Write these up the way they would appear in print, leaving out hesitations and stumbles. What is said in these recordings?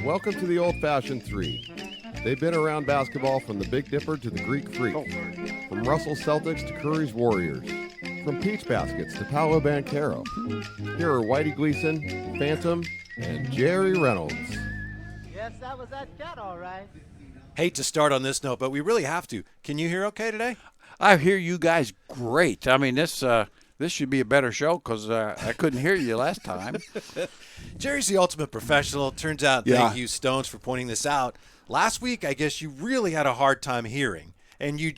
Welcome to the Old-Fashioned Three. They've been around basketball from the Big Dipper to the Greek Freak, from Russell Celtics to Curry's Warriors, from Peach Baskets to Paolo Banchero. Here are Whitey Gleason, Phantom, and Jerry Reynolds. Yes, that was that cat, all right. Hate to start on this note, but we really have to. Can you hear okay today? I hear you guys great. I mean, this should be a better show because I couldn't hear you last time. Jerry's the ultimate professional. Turns out, thank you, Stones, for pointing this out. Last week, I guess you really had a hard time hearing, and you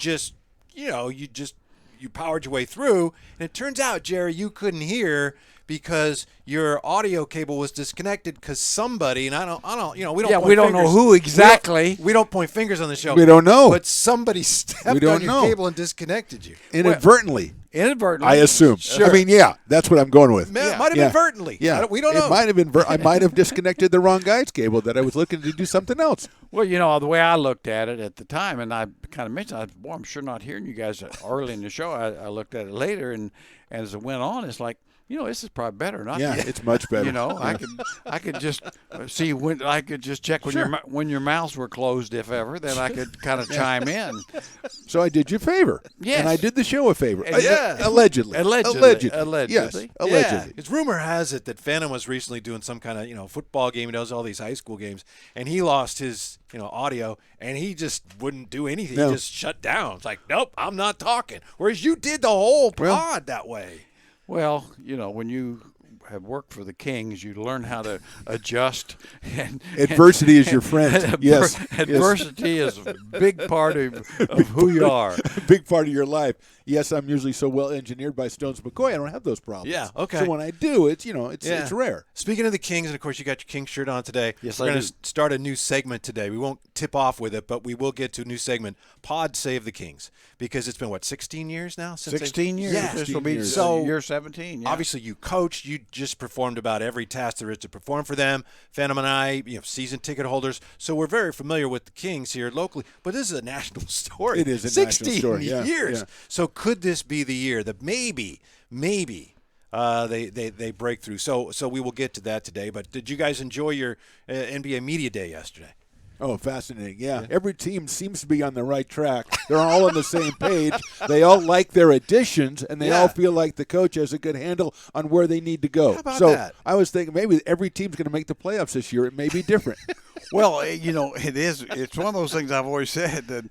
powered your way through. And it turns out, Jerry, you couldn't hear because your audio cable was disconnected because somebody, and we don't know who exactly. We don't point fingers on the show. We don't know. But somebody stepped on your cable and disconnected you. Inadvertently. Inadvertently. I assume. Sure. I mean, yeah, that's what I'm going with. It might have been inadvertently. Yeah. We don't know. It might have been. I might have disconnected the wrong guy's cable that I was looking to do something else. Well, the way I looked at it at the time, and I kind of mentioned, I'm sure not hearing you guys early in the show. I looked at it later, and as it went on, it's like, this is probably better, not? Yeah, it's much better. I could just see when I could just check when your mouths were closed, if ever. Then I could kind of chime in. So I did you a favor. Yes, and I did the show a favor. Allegedly. Yes, allegedly. Yeah. His rumor has it that Phantom was recently doing some kind of football game. He does all these high school games, and he lost his audio, and he just wouldn't do anything. No. He just shut down. It's like, nope, I'm not talking. Whereas you did the whole pod that way. Well, when you have worked for the Kings, you learn how to adjust. Adversity is your friend. Yes. Adversity is a big part of who you are. A big part of your life. Yes, I'm usually so well engineered by Stones McCoy, I don't have those problems. Yeah, okay. So when I do, it's rare. Speaking of the Kings, and of course you got your Kings shirt on today. Yes, we're I going do. to start a new segment today. We won't tip off with it, but we will get to a new segment, Pod Save the Kings, because it's been, 16 years now? 16 years. Yeah. This will be So, year 17. Yeah. Obviously, you coached. You just performed about every task there is to perform for them. Phantom and I, season ticket holders. So we're very familiar with the Kings here locally. But this is a national story. It is a 16 national story. Yeah, years. yeah. So could this be the year that maybe they break through? So we will get to that today. But did you guys enjoy your NBA Media Day yesterday? Oh, fascinating. Yeah. Every team seems to be on the right track. They're all on the same page. They all like their additions, and they all feel like the coach has a good handle on where they need to go. How about so that? I was thinking maybe every team's going to make the playoffs this year. It may be different. Well, it is. It's one of those things I've always said that,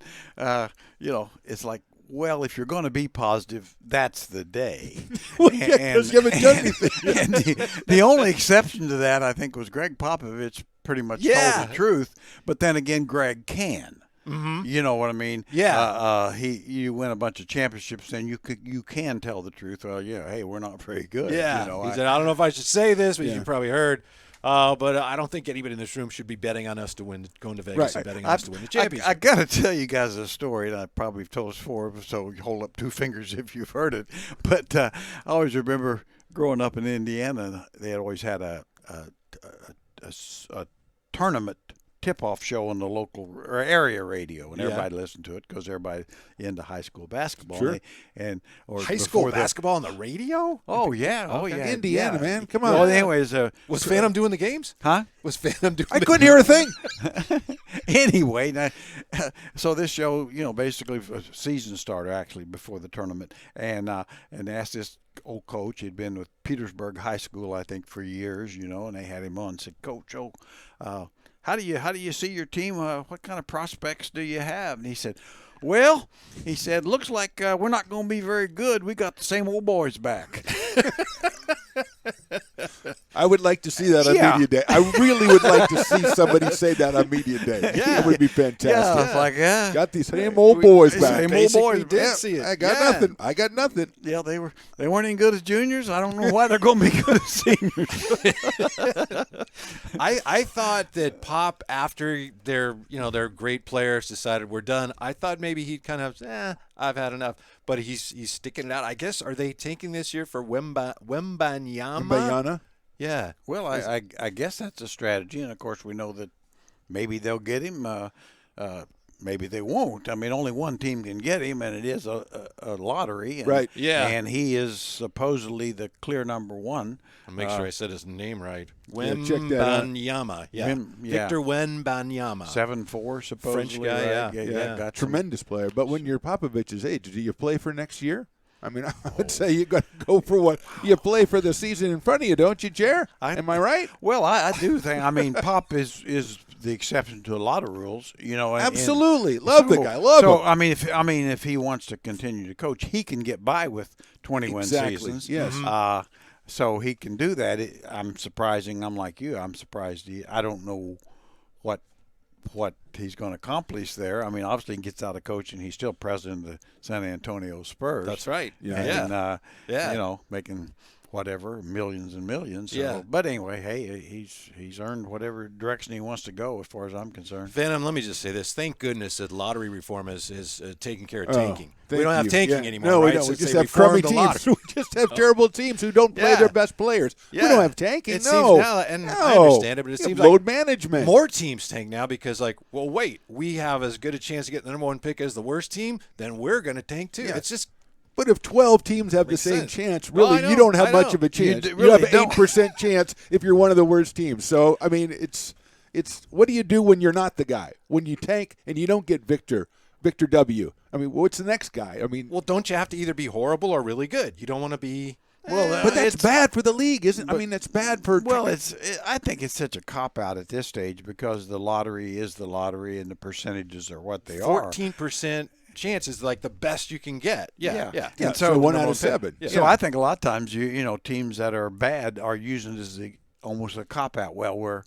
it's like, well, if you're going to be positive, that's the day. Because you haven't done anything. And the only exception to that, I think, was Greg Popovich pretty much told the truth. But then again, Greg can. Mm-hmm. You know what I mean? Yeah. You win a bunch of championships, and you can tell the truth. Well, hey, we're not very good. Yeah. He said, I don't know if I should say this, but you probably heard. But I don't think anybody in this room should be betting on us to win, going to Vegas and betting on us to win the championship. I got to tell you guys a story, and I probably told us before, so hold up two fingers if you've heard it. But I always remember growing up in Indiana, they had always had a tournament tip-off show on the local or area radio, and everybody listened to it because everybody into high school basketball. Sure. Or high school basketball on the radio? Oh yeah, Indiana, man, come on. Well, anyways, Was Phantom doing the games? huh? Was Phantom doing? I couldn't hear a thing. Anyway, now, so this show, basically a season starter actually before the tournament, and asked this old coach. He'd been with Petersburg High School, I think, for years, and they had him on and said, Coach, how do you see your team? What kind of prospects do you have? And he said, well, looks like we're not going to be very good. We got the same old boys back. I would like to see that on Media Day. I really would like to see somebody say that on Media Day. Yeah. It would be fantastic. Yeah, it's like, got these same old boys back. Same old boys. Did see it. I got nothing. Yeah, they weren't any good as juniors. I don't know why they're going to be good as seniors. I thought that Pop, after their great players decided we're done, I thought maybe he'd kind of, I've had enough. But he's sticking it out. I guess, are they tanking this year for Wembanyama? Yeah. Well, I guess that's a strategy, and of course we know that maybe they'll get him. maybe they won't. I mean, only one team can get him, and it is a lottery. And, Right. Yeah. And he is supposedly the clear number one. I'll make sure I said his name right. check that out. Wembanyama. Yeah. Yeah. Victor Wembanyama. 7'4", supposedly. French guy, right? yeah. Got some- Tremendous player. But when you're Popovich's age, do you play for next year? I mean, I would say you got to go for what you play for the season in front of you, don't you, Jer? Am I right? Well, I do think. I mean, Pop is the exception to a lot of rules. You know, and- Absolutely. Love the so- guy. Love so, him. I mean, if he wants to continue to coach, he can get by with 21 Exactly, seasons. yes. So he can do that. I'm like you. I'm surprised. I don't know what he's going to accomplish there. I mean, obviously he gets out of coaching. He's still president of the San Antonio Spurs. That's right. And, Yeah. you know, making whatever, millions and millions. So, Yeah. But anyway, hey, he's earned whatever direction he wants to go as far as I'm concerned. Venom, let me just say this. Thank goodness that lottery reform is taking care of Oh, tanking. We thank don't have you. tanking Yeah. anymore, No, right? we don't. We Since just they have crummy reformed the teams. lottery. We just have terrible teams who don't play Yeah. their best players. We Yeah. don't have tanking. It no. seems now, and no. I understand it, but it You seems have like load management. More teams tank now because, like, well, wait, we have as good a chance to get the number one pick as the worst team, then we're going to tank too. Yeah. It's just But if 12 teams have the Makes same sense. chance, Well, really, I you know, don't have I much know. of a chance. You You, really have don't. 8% chance if you're one of the worst teams. So, I mean, it's what do you do when you're not the guy? When you tank and you don't get Victor W. I mean, what's the next guy? I mean, well, don't you have to either be horrible or really good? You don't want to be. Well, but that's it's- bad for the league, isn't it? I mean, that's bad for. Well, I think it's such a cop out at this stage because the lottery is the lottery and the percentages are what they are. 14% chance is like the best you can get. Yeah. Yeah, And so 1 the out number of 7. Yeah. So I think a lot of times you know teams that are bad are using it as almost a cop out. Well, we're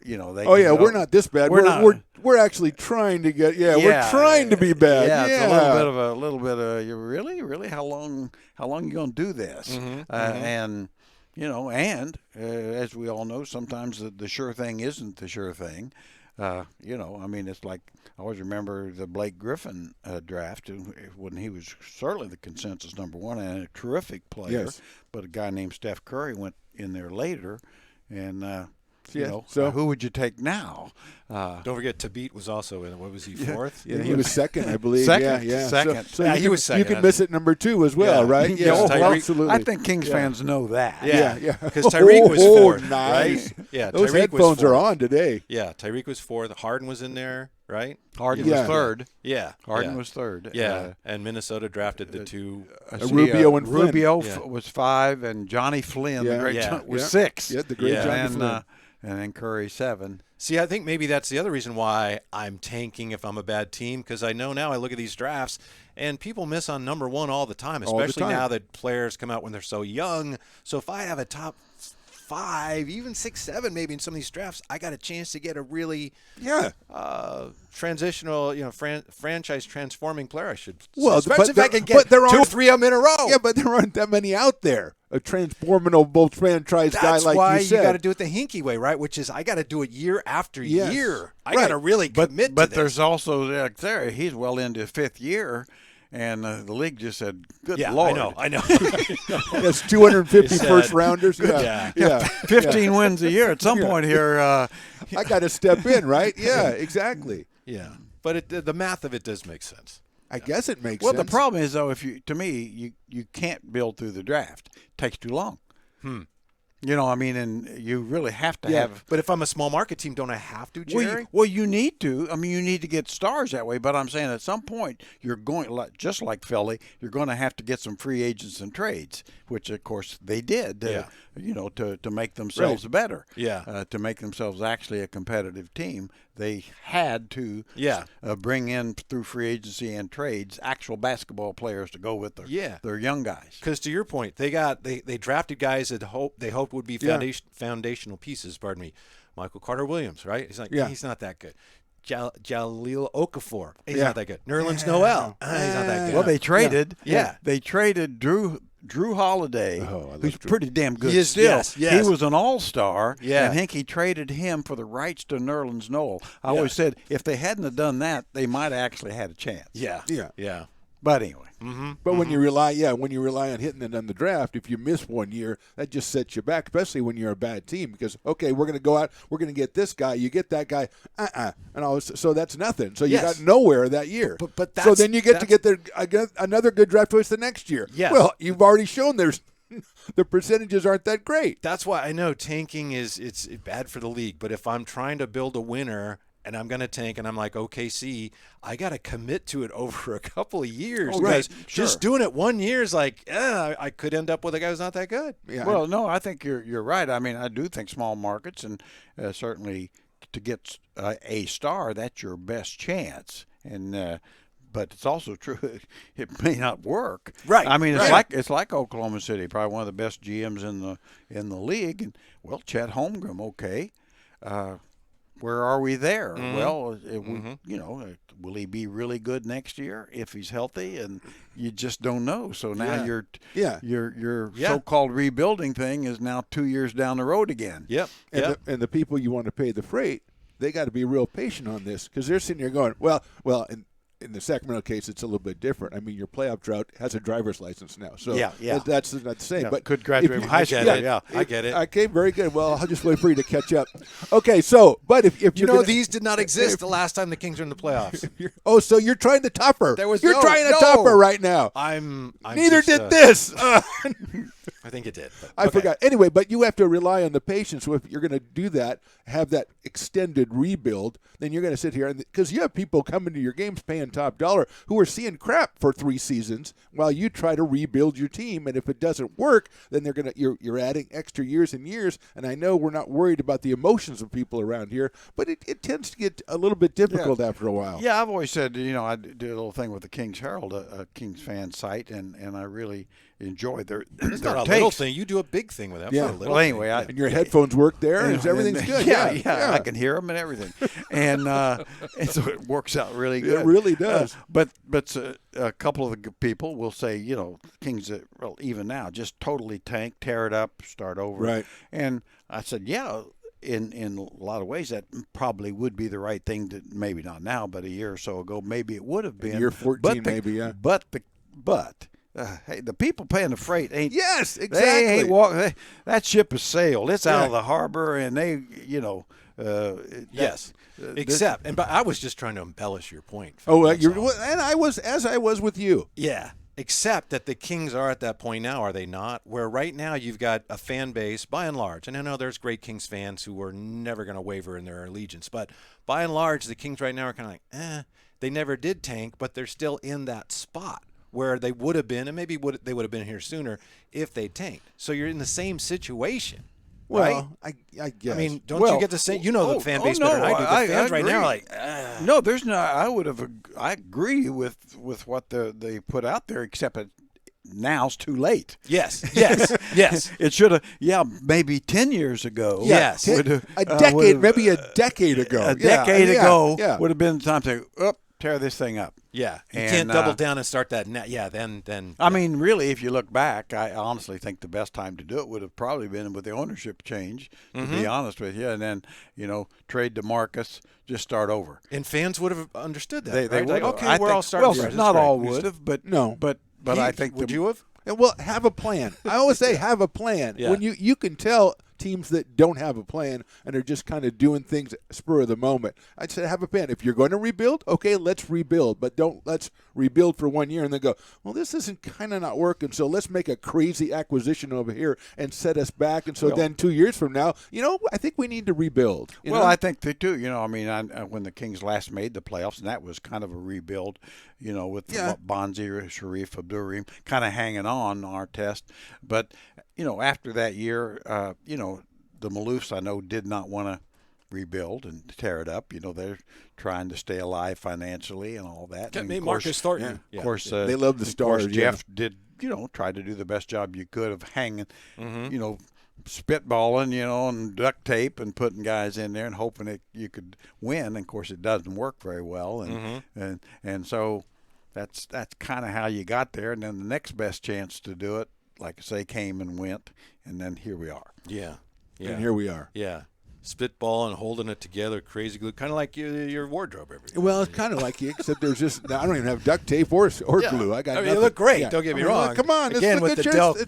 you know they. Oh can yeah, go- we're not this bad. We're not. We're actually trying to get. Yeah, we're trying to be bad. Yeah, Yeah, it's a little bit of you really how long you gonna do this? And you know, and as we all know, sometimes the sure thing isn't the sure thing. You know, I mean, it's like I always remember the Blake Griffin draft when he was certainly the consensus number one and a terrific player. Yes. But a guy named Steph Curry went in there later, and you Yeah, know, so- who would you take now? Don't forget, Tabit was also in. What was he, fourth? Yeah, he was second, I believe. Second, Yeah. second. So Yeah, you he can, was second, You can I miss think. it number 2 as well, Yeah. right? Yeah, well, Tyreek- absolutely. I think Kings fans know that. Yeah. Because Tyreek was Oh, fourth, nice. right? Yeah, Those Tyreek was headphones are fourth. on today. Yeah, Tyreek was fourth. Harden was in there, right? Harden Yeah. was third. Yeah. Harden yeah. was third. Yeah, and Minnesota drafted the two. Rubio and Flynn. Rubio Yeah. was 5, and Johnny Flynn, Yeah. the great Yeah. John, was Yeah. 6. Yeah, the great Yeah. Johnny and, Flynn. and then Curry 7. See, I think maybe that's the other reason why I'm tanking if I'm a bad team, because I know now I look at these drafts and people miss on number one all the time, All the especially time. now that players come out when they're so young. So if I have a top 5, even 6, 7 maybe in some of these drafts, I got a chance to get a really Yeah. transitional, franchise transforming player. I should Well, say. Especially but if I there- can get but there 2 or aren't- 3 of them in a row. Yeah, but there aren't that many out there. A transformable franchise guy That's like why you said. got to do it the Hinkie way, right? Which is I got to do it year after Yes. year. I Right. got to really commit But to this. there's also there. He's well into 5th year, and the league just said, "Good yeah, Lord, I know. That's 250 He first said- rounders. Yeah. Yeah. 15 wins a year." At some point here, I got to step in, right? Yeah, exactly. Yeah, but the math of it does make sense. I guess it makes well, sense. the problem is though, to me, you can't build through the draft. It takes too long. You know, I mean, and you really have to Yeah. have. But if I'm a small market team, don't I have to, Jerry? Well, you need to. I mean, you need to get stars that way. But I'm saying at some point, you're going, just like Philly, you're going to have to get some free agents and trades, which, of course, they did, Yeah. you know, to make themselves better. Yeah. To make themselves actually a competitive team. They had to Yeah. bring in, through free agency and trades, actual basketball players to go with their young guys. Because to your point, they drafted guys that they hoped would be Yeah. foundational pieces. Pardon me, Michael Carter Williams, right? He's like, Yeah. he's not that good. Jaleel Okafor, he's Yeah. not that good. Nerlens Noel, he's not that good. Well, they traded. Yeah. They traded Drew Holiday, Oh, I love who's Drew. pretty damn good He is- still. yes, yes. He was an all-star, Yeah. and Hinkie traded him for the rights to Nerlens Noel. I always said if they hadn't have done that, they might have actually had a chance. Yeah, Yeah. yeah. But anyway. But when you rely on hitting it on the draft, if you miss 1 year, that just sets you back, especially when you're a bad team. Because okay, we're going to go out, we're going to get this guy, you get that guy, and all. So that's nothing. So you Yes. got nowhere that year. But so then you get that's- another good draft choice the next year. Yes. Well, you've already shown there's the percentages aren't that great. That's why I know tanking it's bad for the league. But if I'm trying to build a winner and I'm going to tank and I'm like OKC, I got to commit to it over a couple of years. Oh, right. Because Sure. just doing it 1 year is like, I could end up with a guy who's not that good. Yeah. Well, no, I think you're right. I mean, I do think small markets and certainly to get a star, that's your best chance. And but it's also true it may not work. Right, I mean, right. it's like Oklahoma City, probably one of the best GMs in the league. And well, Chet Holmgren, okay. Where are we there? Well, will he be really good next year if he's healthy? And you just don't know. So now your so-called rebuilding thing is now 2 years down the road again. Yep. And the people you want to pay the freight, they got to be real patient on this because they're sitting here going, well, in the Sacramento case, it's a little bit different. I mean, your playoff drought has a driver's license now, so that's not the same. Yeah, but could graduate from high school. I get it. Okay, very good. Well, I'll just wait for you to catch up. Okay, so but if You you're know, gonna, these did not exist the last time the Kings were in the playoffs. so you're trying to top her. There was you're no- trying to no. top her right now. I'm Neither just, did this. I think it did. But, I okay. forgot. Anyway, but you have to rely on the patience. So if you're going to do that, have that extended rebuild, then you're going to sit here because you have people coming to your games paying top dollar who are seeing crap for 3 seasons while you try to rebuild your team. And if it doesn't work, then you're adding extra years and years. And I know we're not worried about the emotions of people around here, but it tends to get a little bit difficult after a while. Yeah, I've always said, I did a little thing with the Kings Herald, a Kings fan site, and I really enjoy their It's their not a takes. little thing. You do a big thing with that. Yeah. For a little Well, anyway, thing. And your headphones work there, and everything's good. Yeah, I can hear them and everything, and so it works out really good. It really does. But a couple of the people will say, Kings, even now, just totally tank, tear it up, start over. Right. And I said, yeah. In a lot of ways, that probably would be the right thing to, maybe not now, but a year or so ago, maybe it would have been. Year 14, maybe, yeah. But hey, the people paying the freight ain't. Yes, exactly. They ain't that ship has sailed. It's out of the harbor, and they, Yes. But I was just trying to embellish your point. Oh, That's all. and I was with you. Yeah. Except that the Kings are at that point now, are they not? Where right now you've got a fan base, by and large, and I know there's great Kings fans who are never going to waver in their allegiance, but by and large, the Kings right now are kind of like, they never did tank, but they're still in that spot where they would have been, and maybe they would have been here sooner if they tanked. So you're in the same situation. Well, right? I guess. I mean, don't you get the same? You know the fan base better than I do. The fans right now are like, no, there's not. I agree with what they put out there, except now's too late. yes. It should have, maybe 10 years ago. Yes. a decade, maybe a decade ago. A decade ago yeah. would have been time to tear this thing up. Yeah, you And, can't double down and start that. Then I mean, really, if you look back, I honestly think the best time to do it would have probably been with the ownership change, to be honest with you, and then, trade DeMarcus, just start over. and fans would have understood that. They right? would Like, have. okay, we're all starting. Well, fresh. not That's all great. would have, but No. but I think would you have? Well, have a plan. I always say have a plan. Yeah. When you can tell teams that don't have a plan and are just kind of doing things spur of the moment. I'd say have a plan. If you're going to rebuild, okay, let's rebuild, but let's rebuild for 1 year and then go, well, this isn't kind of not working, so let's make a crazy acquisition over here and set us back. And so then 2 years from now, I think we need to rebuild. Well, I think they do. When the Kings last made the playoffs, and that was kind of a rebuild, with Bonzi, Sharif, Abdur-Rahim kind of hanging on our test. But, after that year, the Maloofs, I know, did not want to rebuild and tear it up. They're trying to stay alive financially and all that. And of course, Marcus Thornton. Of course, they love the of stars. course, Jeff did, try to do the best job you could of hanging, spitballing, and duct tape and putting guys in there and hoping that you could win. And of course, it doesn't work very well, and so that's kind of how you got there. And then the next best chance to do it, like I say, came and went, and then here we are. Yeah. And here we are. Yeah. spitball and holding it together, crazy glue, kind of like your wardrobe every day. Well, it's kind of like you, except there's just I don't even have duct tape or Yeah. glue. I got. I mean, nothing. you look great. Yeah. Don't get me I mean, wrong. Come on, Again, it's with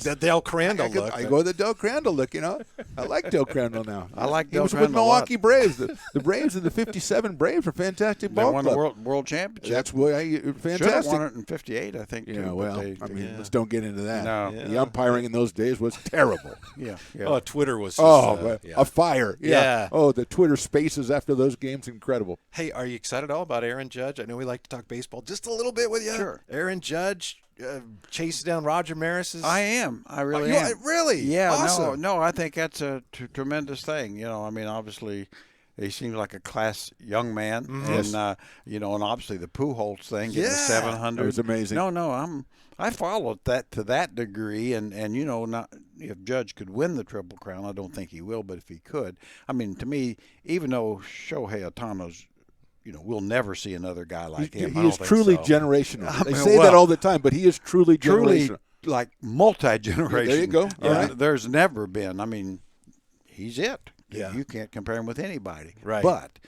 the Dale Crandall look. I go with the Del Crandall look. You know, I like Del Crandall now. I like He Del was with Crandall a lot. Milwaukee Braves. The Braves and the '57 Braves are fantastic They ball won club. the world championship. That's why Should have fantastic. won it in '58, I think. Yeah, too, but well, they- I mean, Yeah. let's don't get into that. No. The umpiring in those days was terrible. yeah. Oh, Twitter was. Just, Oh, yeah. a fire. Yeah. Oh, the Twitter spaces after those games, incredible. Hey, are you excited at all about Aaron Judge? I know we like to talk baseball just a little bit with you. Sure. Aaron Judge chasing down Roger Maris's. I am. I really you am. really? Yeah. Awesome. No. I think that's a tremendous thing. You know, I mean, obviously, he seems like a class young man, and you know, and obviously the Pujols thing, getting the Yeah. 700. That was amazing. No. I followed that to that degree, and you know, not if Judge could win the Triple Crown, I don't think he will, but if he could, I mean, to me, even though Shohei Ohtani's, you know, we'll never see another guy like him. I He is don't think truly so. generational. They mean, say that well, all the time, but he is truly truly generational. like multi-generation. There you go. All right. There's never been. I mean, he's it. Yeah. You can't compare him with anybody. Right. But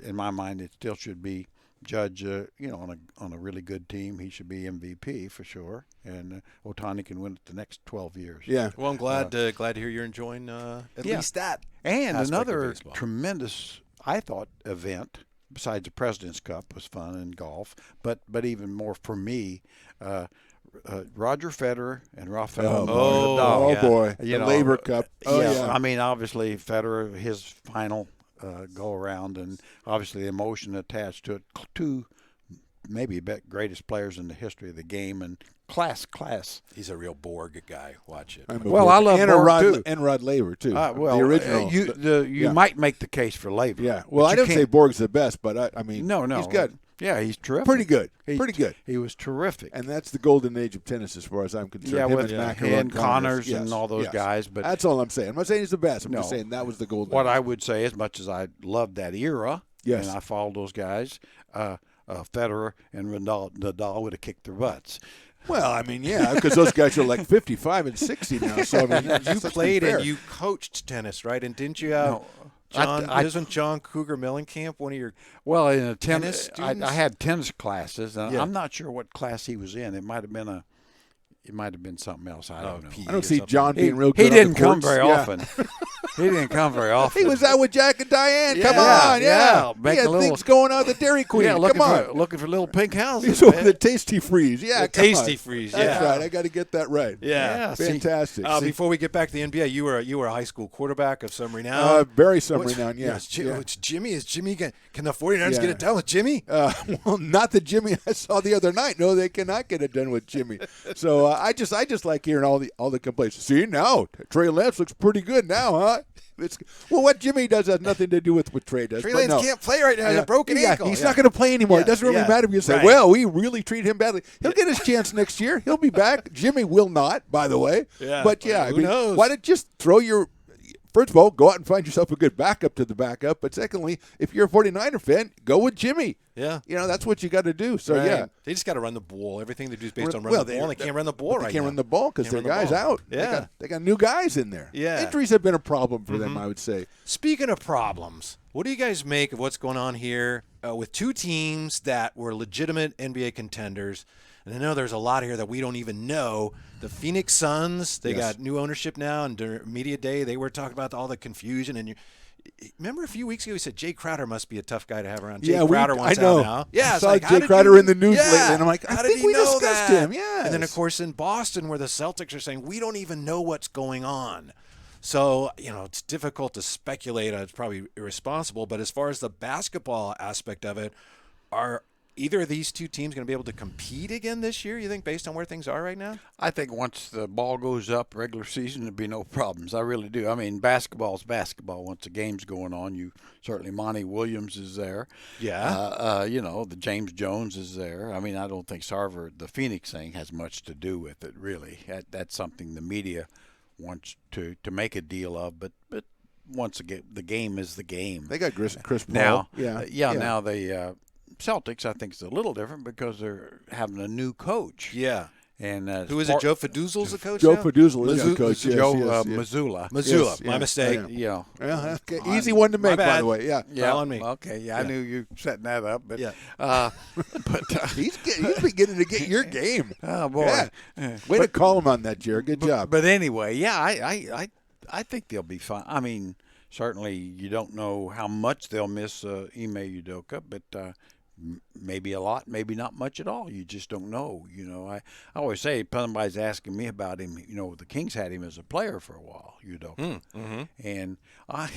in my mind, it still should be Judge. You know, on a really good team, he should be MVP for sure. And Ohtani can win it the next 12 years. Yeah. Well, I'm glad to hear you're enjoying at Yeah. least that. And aspect of another baseball. tremendous, I thought, event besides the President's Cup was fun in golf, but even more for me, Roger Federer and Rafael Oh, Nadal. Oh yeah. boy, You the know, Labor Cup. Oh yeah. I mean, obviously Federer, his final go around, and obviously the emotion attached to it. Two, maybe greatest players in the history of the game, and class. He's a real Borg guy. Watch it. I'm a Well, Borg. I love and Borg, Rod, too. and Rod Laver too. Well, the original. you yeah. might make the case for Laver. Yeah. but Well, I you didn't say can't- Borg's the best, but I mean, No, he's good. Yeah, he's terrific. Pretty good. He- Pretty good. He was terrific. And that's the golden age of tennis, as far as I'm concerned. Yeah, Him with and McEnroe and Connors Yes, and all those yes. guys. But That's all I'm saying. I'm not saying he's the best. I'm just No. saying that was the golden. what age. I would say, as much as I loved that era, Yes. and I followed those guys, Federer and Nadal would have kicked their butts. Well, I mean, yeah, because those guys are like 55 and 60 now. So I mean, You let's be played fair. and you coached tennis, right? And didn't you have John? Isn't John Cougar Mellencamp one of your? Well, in a Tennis tennis, I students? had tennis classes, and Yeah. I'm not sure what class he was in. It might have been something else. I don't know. PE I don't or see something. John being real good. He on the didn't come courts. very Yeah. often. He didn't come very often. He was out with Jack and Diane. Come Yeah, on, yeah. He Make had a little- things going on at the Dairy Queen. Yeah, Come on. looking for little pink houses. He's over man. the Tasty Freeze. Yeah, The come Tasty on. Freeze, That's yeah. right. I got to get that right. Yeah, see, Fantastic. See, Before we get back to the NBA, you were a high school quarterback of some renown. very some What's- renown, yeah. It's, yeah. it's Jimmy. Is Jimmy? Can the 49ers Yeah. get it done with Jimmy? Well, not the Jimmy I saw the other night. No, they cannot get it done with Jimmy. So I just like hearing all the complaints. See now, Trey Lance looks pretty good now, huh? Well, what Jimmy does has nothing to do with what Trey does. Trey but Lance no. can't play right now. He has a broken ankle. He's Yeah. not going to play anymore. Yeah, It doesn't really yeah. matter if you say, Right. well, we really treat him badly. He'll get his chance next year. He'll be back. Jimmy will not, by the way. Yeah. But, yeah, Who knows? why don't just throw your – first of all, go out and find yourself a good backup to the backup. But secondly, if you're a 49er fan, go with Jimmy. Yeah. You know, that's what you got to do. So, Right. yeah. They just got to run the ball. Everything they do is based on Well, running the ball. And they can't run the ball But right They can't now. run the ball because Can't their run the guys ball. out. Yeah. They got new guys in there. Yeah. Injuries have been a problem for them, I would say. Speaking of problems, what do you guys make of what's going on here with two teams that were legitimate NBA contenders? And I know there's a lot here that we don't even know. The Phoenix Suns, they Yes. got new ownership now, and during media day, they were talking about all the confusion. And remember a few weeks ago, we said Jay Crowder must be a tough guy to have around. Jay Crowder I wants know. out now. Yeah, I it's saw like, how Jay did Crowder you- in the news Yeah. lately, and I'm like, How I did think he we know discussed that? him. Yes. And then, of course, in Boston, where the Celtics are saying, we don't even know what's going on. So, it's difficult to speculate. It's probably irresponsible. But as far as the basketball aspect of it, are either of these two teams going to be able to compete again this year, you think, based on where things are right now? I think once the ball goes up, regular season, there'll be no problems. I really do. I mean, basketball's basketball. Once the game's going on, certainly Monty Williams is there. Yeah. The James Jones is there. I mean, I don't think the Phoenix thing has much to do with it, really. That's something the media wants to make a deal of. But once again, the game is the game. They got Chris Paul. Now, yeah. now the Celtics, I think, is a little different because they're having a new coach. Yeah. And Who is it? Joe Faduzzel's the coach Joe now? Faduzzel is the coach. Yes, Joe yes, yes. Missoula. Missoula. Yes, My yeah. mistake. Yeah. You know. Yeah, okay. Easy one to make, by bad. the way. Yeah. Foul on me. Okay. Yeah, I knew you setting that up, but Yeah. but He's beginning to get your game. oh boy. Yeah. Way to call him on that, Jared. Good job. But anyway, yeah, I think they'll be fine. I mean, certainly you don't know how much they'll miss Ime Udoka, but maybe a lot, maybe not much at all. You just don't know. You know, I always say, somebody's asking me about him. You know, the Kings had him as a player for a while, Udoka. And I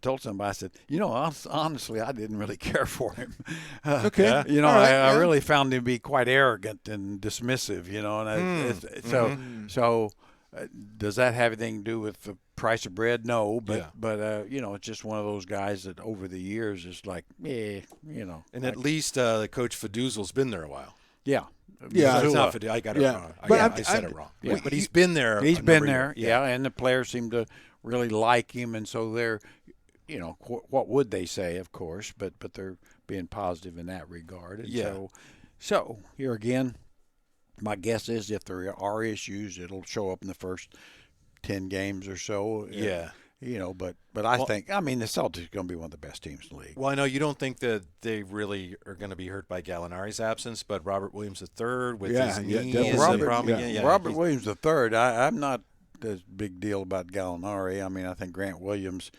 told somebody, I said, you know, honestly, I didn't really care for him. Okay. You know, All right, I yeah. really found him to be quite arrogant and dismissive, you know. And so does that have anything to do with the price of bread? No, but you know, it's just one of those guys that over the years is like, you know. And at least Coach Faduzzel's been there a while. Yeah. Yeah. It's Missoula. not Faduzzel. I got it Yeah. wrong. But I said it wrong. Yeah. But he's been there. He's a been number there, of years. yeah, and the players seem to really like him, and so they're, you know, what would they say, of course, but they're being positive in that regard. And Yeah. So here again, my guess is if there are issues, it'll show up in the first 10 games or so. Yeah. You know, but I think, I mean, the Celtics are going to be one of the best teams in the league. Well, I know you don't think that they really are going to be hurt by Gallinari's absence, but Robert Williams III with Yeah, his yeah, knee definitely. is a Robert- problem. yeah. Yeah, Robert Williams III, I'm not as big deal about Gallinari. I mean, I think Grant Williams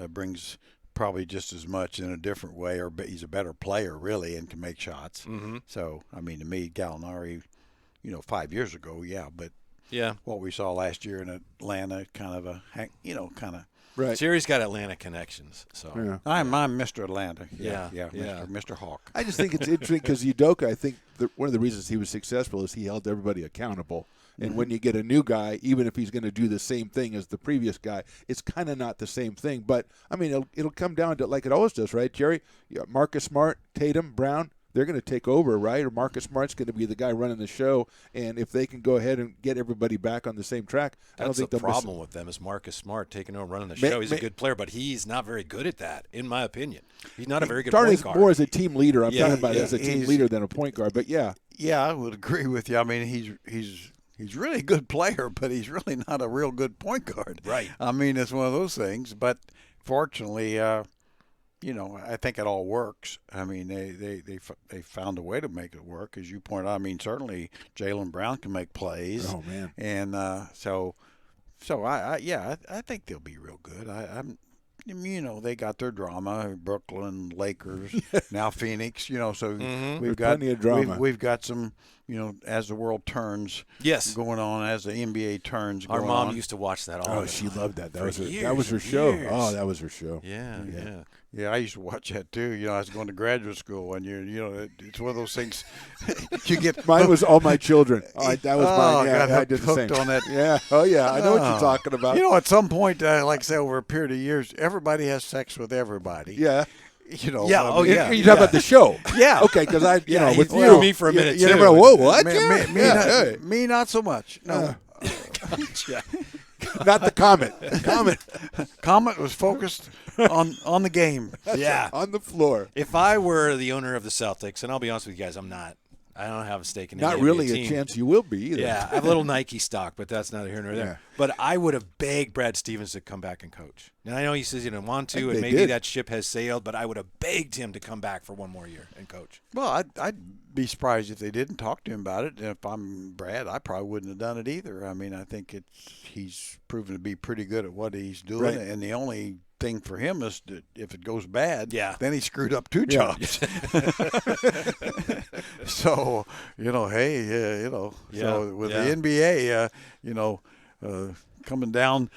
brings probably just as much in a different way, or he's a better player, really, and can make shots. Mm-hmm. So, I mean, to me, Gallinari, you know, 5 years ago, yeah, but Yeah. what we saw last year in Atlanta, kind of Right. Jerry's got Atlanta connections, so Yeah. I'm Mr. Atlanta. Yeah. Mr. Hawk. I just think it's interesting because Udoka, I think one of the reasons he was successful is he held everybody accountable. And when you get a new guy, even if he's going to do the same thing as the previous guy, it's kind of not the same thing. But, I mean, it'll come down to like it always does, right, Jerry? Yeah, Marcus Smart, Tatum, Brown, they're going to take over, right? Or Marcus Smart's going to be the guy running the show. And if they can go ahead and get everybody back on the same track, I don't that's think the they'll miss problem with them is Marcus Smart taking over running the May- show. He's may- a good player, but he's not very good at that, in my opinion. He's not a very good Starting point guard. more as a team leader. I'm Yeah, talking about yeah, as a team he's- leader than a point guard. But, yeah. Yeah, I would agree with you. I mean, he's really a good player, but he's really not a real good point guard. Right. I mean, it's one of those things. But fortunately, you know, I think it all works. I mean, they found a way to make it work, as you pointed out. I mean, certainly Jaylen Brown can make plays. Oh, man. And so I think they'll be real good. You know, they got their drama, Brooklyn, Lakers, now Phoenix, you know, so Mm-hmm. we've got plenty of drama. We've got some, you know, as the world turns Yes. going on, as the NBA turns Our going mom on. used to watch that all Oh, the she time. loved that. That For was her. years That was her and show. years. Oh, that was her show. Yeah. Yeah, I used to watch that too. You know, I was going to graduate school, and you know, it's one of those things. You get Mine was All My Children. That was mine. Yeah, got I did the hooked same. on that. Yeah. Oh, yeah. I know what you're talking about. You know, at some point, like I say, over a period of years, everybody has sex with everybody. Yeah. You know. Yeah, I oh, mean, yeah. You talk about the show. Yeah. Okay, because I, you know, he with threw you, me for a minute, you too. never know. Whoa, what? Me, Yeah. me, Yeah, not, hey. me, not so much. No. Not the comment. Comet was focused on the game. Yeah. On the floor. If I were the owner of the Celtics, and I'll be honest with you guys, I'm not. I don't have a stake in Not any really NBA a team. chance you will be either. Yeah, I have a little Nike stock, but that's neither here nor there. Yeah. But I would have begged Brad Stevens to come back and coach. Now, I know he says he didn't want I to, think and they maybe did. that ship has sailed, but I would have begged him to come back for one more year and coach. Well, I'd be surprised if they didn't talk to him about it. And if I'm Brad, I probably wouldn't have done it either. I mean, I think he's proven to be pretty good at what he's doing, Right. and the only thing for him is that if it goes bad, Yeah. then he screwed up two Yeah. jobs. So, you know, hey, you know, so with the NBA, you know, coming down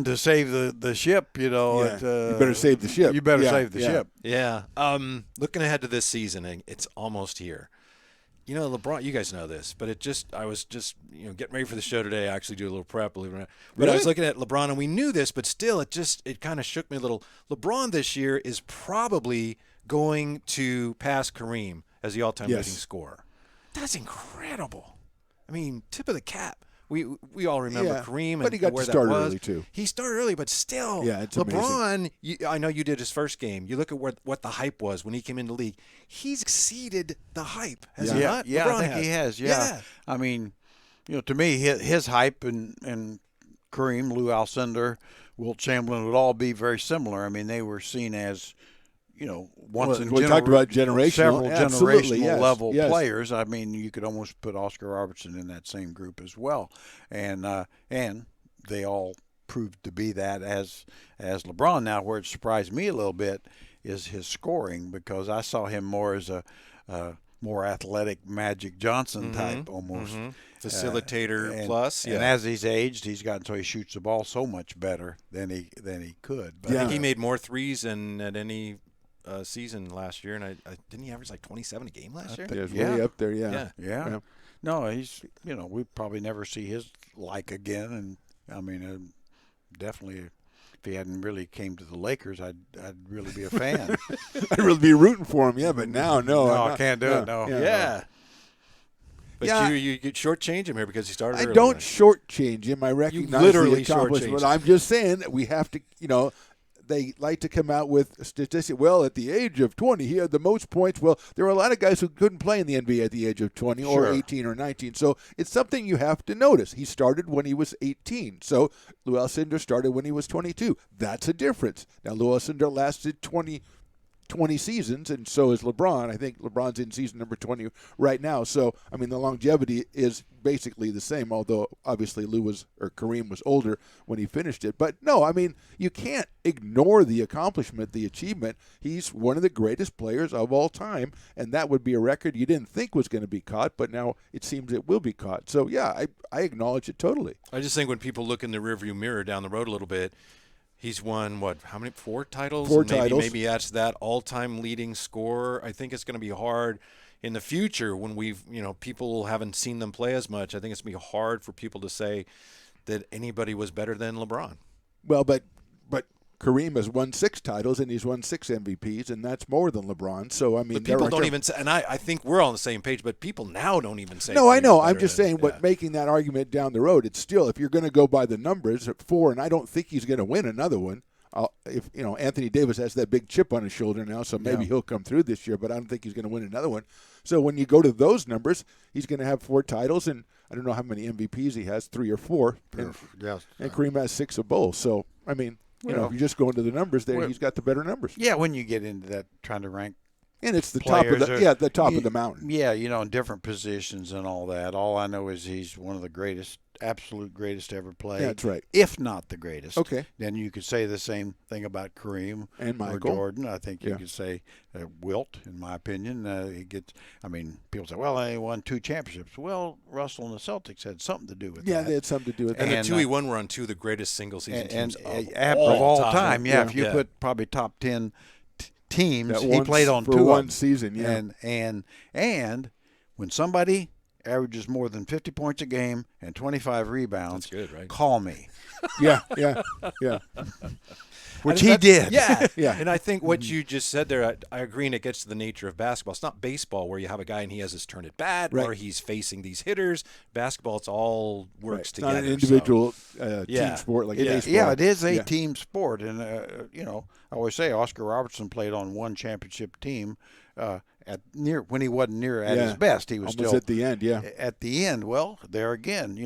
to save the ship, you know, Yeah. You better save the ship. You better Yeah, save the yeah. ship. Yeah. Looking ahead to this season, and it's almost here. You know, LeBron, you guys know this, but I was just, you know, getting ready for the show today. I actually do a little prep, believe it or not. But I was looking at LeBron, and we knew this, but still, it kind of shook me a little. LeBron this year is probably going to pass Kareem as the all-time Yes. leading scorer. That's incredible. I mean, tip of the cap. We all remember Yeah, Kareem, but and he got where to that start was. early, too. He started early, but still, Yeah, it's LeBron. I know you did his first game. You look at what the hype was when he came into the league. He's exceeded the hype, has he not? Yeah, LeBron I think he has. Yeah. I mean, to me, his hype and Kareem, Lou Alcindor, Wilt Chamberlain would all be very similar. I mean, they were seen as, once in we talked about generational, several absolutely, generational level yes. players. I mean, you could almost put Oscar Robertson in that same group as well, and they all proved to be that as LeBron. Now, where it surprised me a little bit is his scoring, because I saw him more as a more athletic Magic Johnson type almost. Facilitator plus. And as he's aged, he's gotten so he shoots the ball so much better than he could. But I think he made more threes than at any season last year, and I didn't he average like 27 a game last year? Yeah, it's way up there, yeah. No, he's we probably never see his like again, and I mean definitely. If he hadn't really came to the Lakers, I'd really be a fan. I'd really be rooting for him, but now, no. I can't do it, no. Yeah. But Yeah. you shortchange him here because he started I early. don't shortchange him. I recognize literally the accomplishment. shortchanged him. I'm just saying that we have to, they like to come out with statistics. Well, at the age of 20, he had the most points. Well, there were a lot of guys who couldn't play in the NBA at the age of 20 or Sure. 18 or 19. So it's something you have to notice. He started when he was 18. So Lou Alcindor started when he was 22. That's a difference. Now, Lou Alcindor lasted 20 seasons, and so is LeBron. I think LeBron's in season number 20 right now. So, I mean, the longevity is basically the same, although obviously Kareem was older when he finished it. But no, I mean, you can't ignore the accomplishment, the achievement. He's one of the greatest players of all time, and that would be a record you didn't think was going to be caught, but now it seems it will be caught. So, yeah, I acknowledge it totally. I just think when people look in the rearview mirror down the road a little bit, he's won, how many? 4 titles? Four titles. Maybe adds to that all-time leading scorer. I think it's going to be hard in the future when people haven't seen them play as much. I think it's going to be hard for people to say that anybody was better than LeBron. Well, but Kareem has won 6 titles, and he's won 6 MVPs, and that's more than LeBron. So, I mean, But people don't even say, and I think we're all on the same page, but people now don't even say. No, I Kareem's know. better I'm just than- saying, but making that argument down the road, it's still, if you're going to go by the numbers at 4, and I don't think he's going to win another one. If Anthony Davis has that big chip on his shoulder now, so maybe he'll come through this year, but I don't think he's going to win another one. So when you go to those numbers, he's going to have 4 titles, and I don't know how many MVPs he has, 3 or 4. And Kareem has 6 of both. So, I mean, if you just go into the numbers there, he's got the better numbers. Yeah, when you get into that, trying to rank And it's the players top of the mountain. Yeah, in different positions and all that. All I know is he's one of the greatest, absolute greatest to ever play. That's right. If not the greatest. Okay. Then you could say the same thing about Kareem And or Michael. Jordan. I think you could say Wilt, in my opinion. People say, well, they won 2 championships. Well, Russell and the Celtics had something to do with that. Yeah, they had something to do with that. And And, the 2 he won were on 2 of the greatest single-season teams of of all time. Yeah, if you Yeah. put probably top 10 teams, That he once- played on for 2 one of them. season, yeah. And when somebody averages more than 50 points a game and 25 rebounds, That's good, right? call me. yeah. Which he did. Yeah, Yeah. And I think what you just said there, I agree, and it gets to the nature of basketball. It's not baseball where you have a guy and he has his turn at bat, Right. or he's facing these hitters. Basketball, it's all works It's together. not an so- individual Yeah. team sport like Yeah. baseball. Yeah, it is a Yeah. team sport. And, I always say Oscar Robertson played on one championship team when he wasn't near at his best. He was almost still at the end, yeah. At the end, well, there again,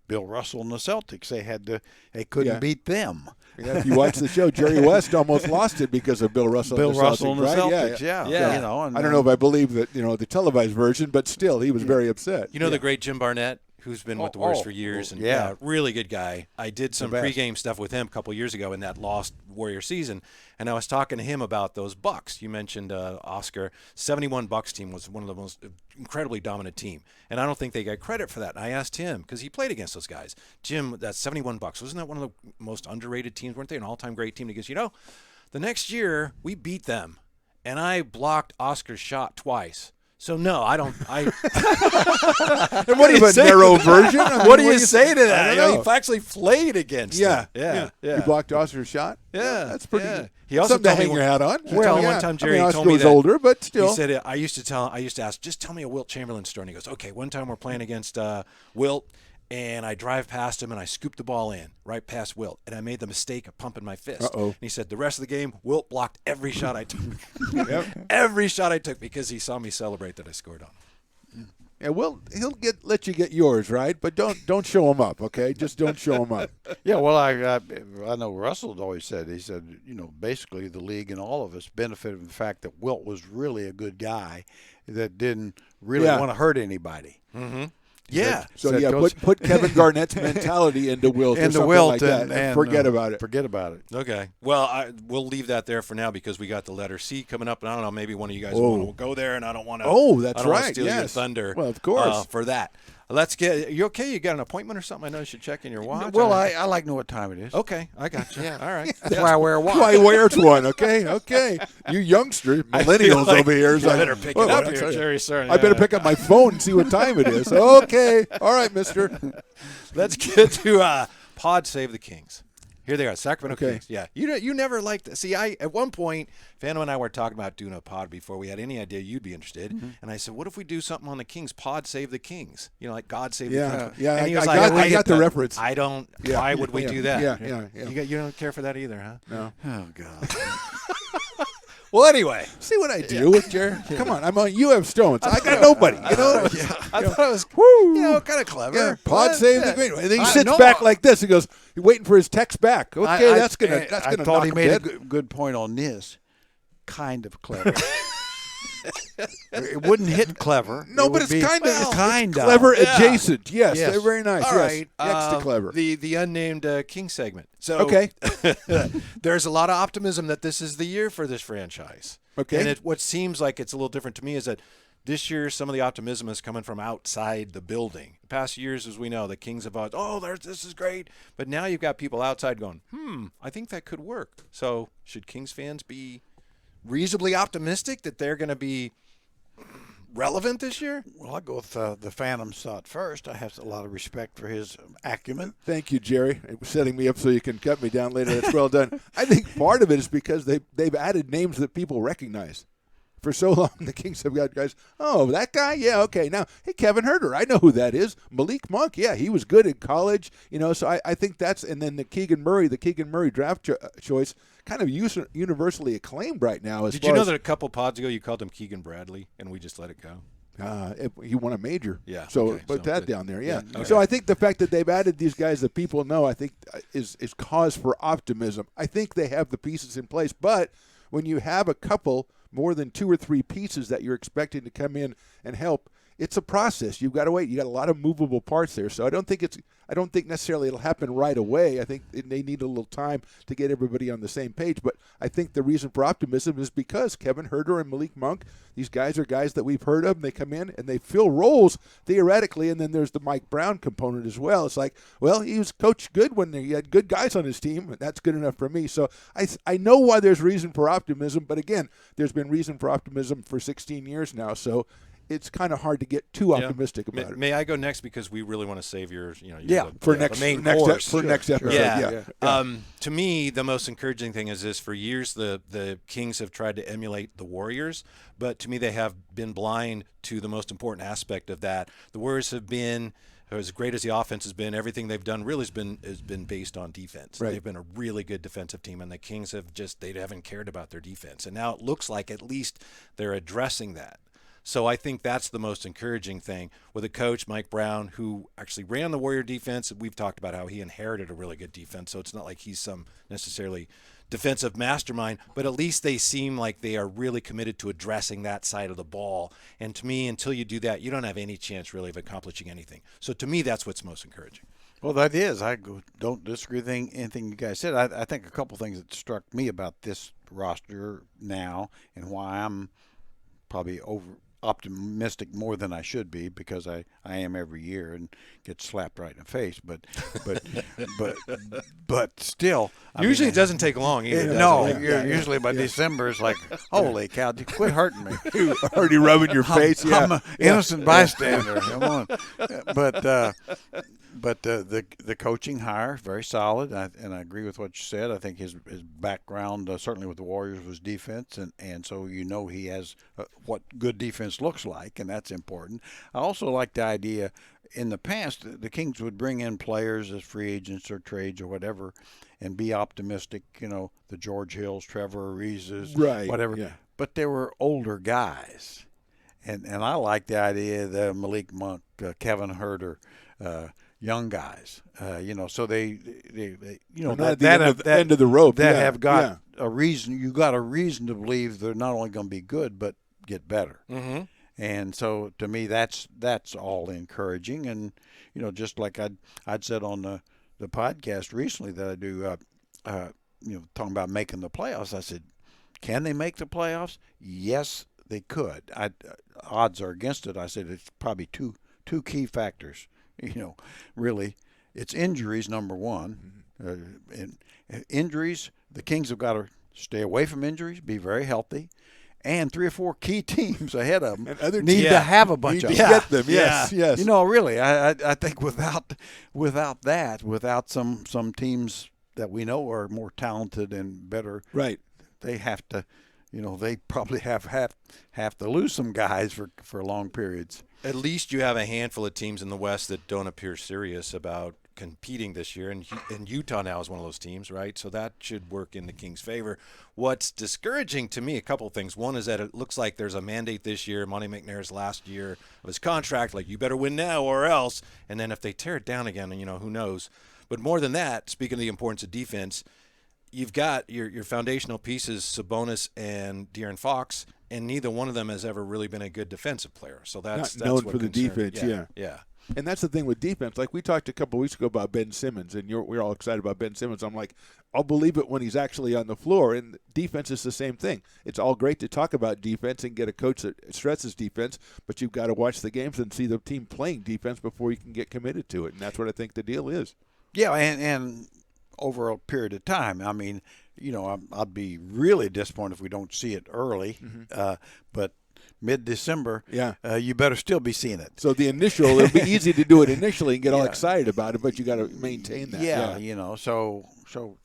Bill Russell and the Celtics, they couldn't Yeah. beat them. Yeah, if you watch the show, Jerry West almost lost it because of Bill Russell. Bill and the Russell Celtics, and the right? Celtics, Yeah. and I don't know if I believe that the televised version, but still, he was very upset. You know the great Jim Barnett, who's been with the Warriors Oh, for years, and yeah. really good guy. I did some best. pregame stuff with him a couple years ago in that lost Warrior season, and I was talking to him about those Bucks. You mentioned Oscar. 71 Bucks team was one of the most incredibly dominant team, and I don't think they got credit for that. And I asked him because he played against those guys. Jim, that 71 Bucks, wasn't that one of the most underrated teams? Weren't they an all-time great team? He goes, the next year we beat them, and I blocked Oscar's shot twice. So no, I don't. And what do you say? Narrow version? I mean, What do you say to I that? don't know. He actually played against Yeah, them. Yeah. You blocked Oscar's shot. Yeah, that's pretty. yeah. Good. He also something to told me hang your hat on. Well, Yeah. one time Jerry Oscar told me was that older, but still. He said, I used to ask, just tell me a Wilt Chamberlain story. And he goes, okay, one time we're playing against Wilt, and I drive past him, and I scoop the ball in right past Wilt, and I made the mistake of pumping my fist. Uh-oh. And he said, the rest of the game, Wilt blocked every shot I took. Yep. Every shot I took because he saw me celebrate that I scored on him. Yeah, well, he'll let you get yours, right? But don't show him up, okay? Just don't show him up. Yeah, well, I know Russell always said, he said, basically the league and all of us benefited from the fact that Wilt was really a good guy that didn't really want to hurt anybody. Mm-hmm. Yeah. So put Kevin Garnett's mentality into Wilt or something like that, and forget about it. Forget about it. Okay. Well, we'll leave that there for now because we got the letter C coming up, and I don't know, maybe one of you guys want to go there, and I don't want to. Oh, that's right. Steal your thunder. Well, of course. For that. Let's get. You okay? You got an appointment or something? I know you should check in your watch. Well, I like to know what time it is. Okay, I got you. All right. That's why I wear a watch. That's why he wears one. Okay. You youngsters, millennials over here. I better pick it up here, Jerry. Sorry. I better pick up my phone and see what time it is. Okay. All right, mister. Let's get to Pod Save the Kings. Here they are, Sacramento Okay. Kings. Yeah, you never liked. See, at one point, Fano and I were talking about doing a pod before we had any idea you'd be interested. Mm-hmm. And I said, what if we do something on the Kings? Pod Save the Kings. Like God Save Yeah, the Kings. yeah, And he I was got- like, I got the reference. I don't. Yeah, why would we do that? Yeah. You don't care for that either, huh? No. Oh, God. Well, anyway. See what I deal with, Jerry? Come on, you have stones. I got nobody. I thought it was, kind of clever. Yeah, Pod save the green. And then he I sits know. back like this. He goes, he's waiting for his text back. Okay, I that's gonna I knock thought he him made a dead. good point on this. Kind of clever. It wouldn't hit clever. No, It but would it's be kind of kind of clever Yeah. adjacent. Yes, Yes. they're very nice. All yes, right. next to clever. The unnamed King segment. So Okay. there's a lot of optimism that this is the year for this franchise. Okay. And what seems like it's a little different to me is that this year some of the optimism is coming from outside the building. The past years, as we know, the Kings have always, this is great. But now you've got people outside going, I think that could work. So should Kings fans be reasonably optimistic that they're going to be relevant this year? Well, I'll go with the Phantom's thought first. I have a lot of respect for his acumen. Thank you, Jerry. It was setting me up so you can cut me down later. That's well done. I think part of it is because they've added names that people recognize. For so long, the Kings have got guys, that guy? Yeah, okay. Now, hey, Kevin Herter, I know who that is. Malik Monk, yeah, he was good in college. So I think that's – and then the Keegan Murray draft choice kind of universally acclaimed right now. Did you know that a couple pods ago you called him Keegan Bradley and we just let it go? He won a major. Yeah. So okay, put so that good. down there. Yeah. Okay. So I think the fact that they've added these guys that people know, I think is cause for optimism. I think they have the pieces in place. But when you have a couple, more than 2 or 3 pieces that you're expecting to come in and help, it's a process. You've got to wait. You got a lot of movable parts there. So I don't think necessarily it'll happen right away. I think they need a little time to get everybody on the same page. But I think the reason for optimism is because Kevin Herter and Malik Monk, these guys are guys that we've heard of, and they come in and they fill roles theoretically. And then there's the Mike Brown component as well. It's like, well, he was coached good when he had good guys on his team, and that's good enough for me. So I know why there's reason for optimism. But again, there's been reason for optimism for 16 years now. So it's kind of hard to get too optimistic about it. May I go next because we really want to save your, next main next course. next episode. Yeah. To me, the most encouraging thing is this: for years, the Kings have tried to emulate the Warriors, but to me, they have been blind to the most important aspect of that. The Warriors have been, as great as the offense has been, everything they've done really has been based on defense. Right. They've been a really good defensive team, and the Kings they haven't cared about their defense. And now it looks like at least they're addressing that. So I think that's the most encouraging thing with a coach, Mike Brown, who actually ran the Warrior defense. We've talked about how he inherited a really good defense, so it's not like he's some necessarily defensive mastermind, but at least they seem like they are really committed to addressing that side of the ball. And to me, until you do that, you don't have any chance really of accomplishing anything. So to me, that's what's most encouraging. Well, that is. I don't disagree with anything you guys said. I think a couple things that struck me about this roster now and why I'm probably optimistic more than I should be, because I am every year and get slapped right in the face. But still, Usually it doesn't take long either. No, does it? usually by December it's like, holy cow, quit hurting me. Already rubbing your face. I'm an innocent bystander. Come on. But the coaching hire, very solid, and I agree with what you said. I think his background, certainly with the Warriors, was defense, and so he has what good defense looks like, and that's important. I also like the idea, in the past, the Kings would bring in players as free agents or trades or whatever and be optimistic, the George Hills, Trevor Ariza's, Right, whatever. yeah. But they were older guys. and I like the idea of the Malik Monk, Kevin Herter, young guys. So they Not at the end of the rope. that yeah, have got yeah. a reason. You got a reason to believe they're not only going to be good but get better. Mm-hmm. And so to me, that's all encouraging. And just like I'd said on the podcast recently that I do, talking about making the playoffs. I said, can they make the playoffs? Yes, they could. Odds are against it. I said it's probably two key factors. Really, it's injuries, number one. And injuries, the Kings have got to stay away from injuries, be very healthy, and 3 or 4 key teams ahead of them And other need teams to have a bunch need of to them. get them. Yes, yes. Really, I think without some teams that we know are more talented and better, Right. they have to, they probably have to lose some guys for long periods. At least you have a handful of teams in the West that don't appear serious about competing this year, and Utah now is one of those teams, right? So that should work in the Kings' favor. What's discouraging to me, a couple of things. One is that it looks like there's a mandate this year, Monty McNair's last year of his contract, like you better win now or else. And then if they tear it down again, who knows? But more than that, speaking of the importance of defense, you've got your foundational pieces, Sabonis and De'Aaron Fox, and neither one of them has ever really been a good defensive player. So that's Not known what for the concerns- defense, Yeah. And that's the thing with defense. Like we talked a couple of weeks ago about Ben Simmons, and we're all excited about Ben Simmons. I'm like, I'll believe it when he's actually on the floor. And defense is the same thing. It's all great to talk about defense and get a coach that stresses defense, but you've got to watch the games and see the team playing defense before you can get committed to it. And that's what I think the deal is. Yeah, and over a period of time. I mean, I'd be really disappointed if we don't see it early, but mid-December, you better still be seeing it. So the initial, it'll be easy to do it initially and get all excited about it, but you got to maintain that. So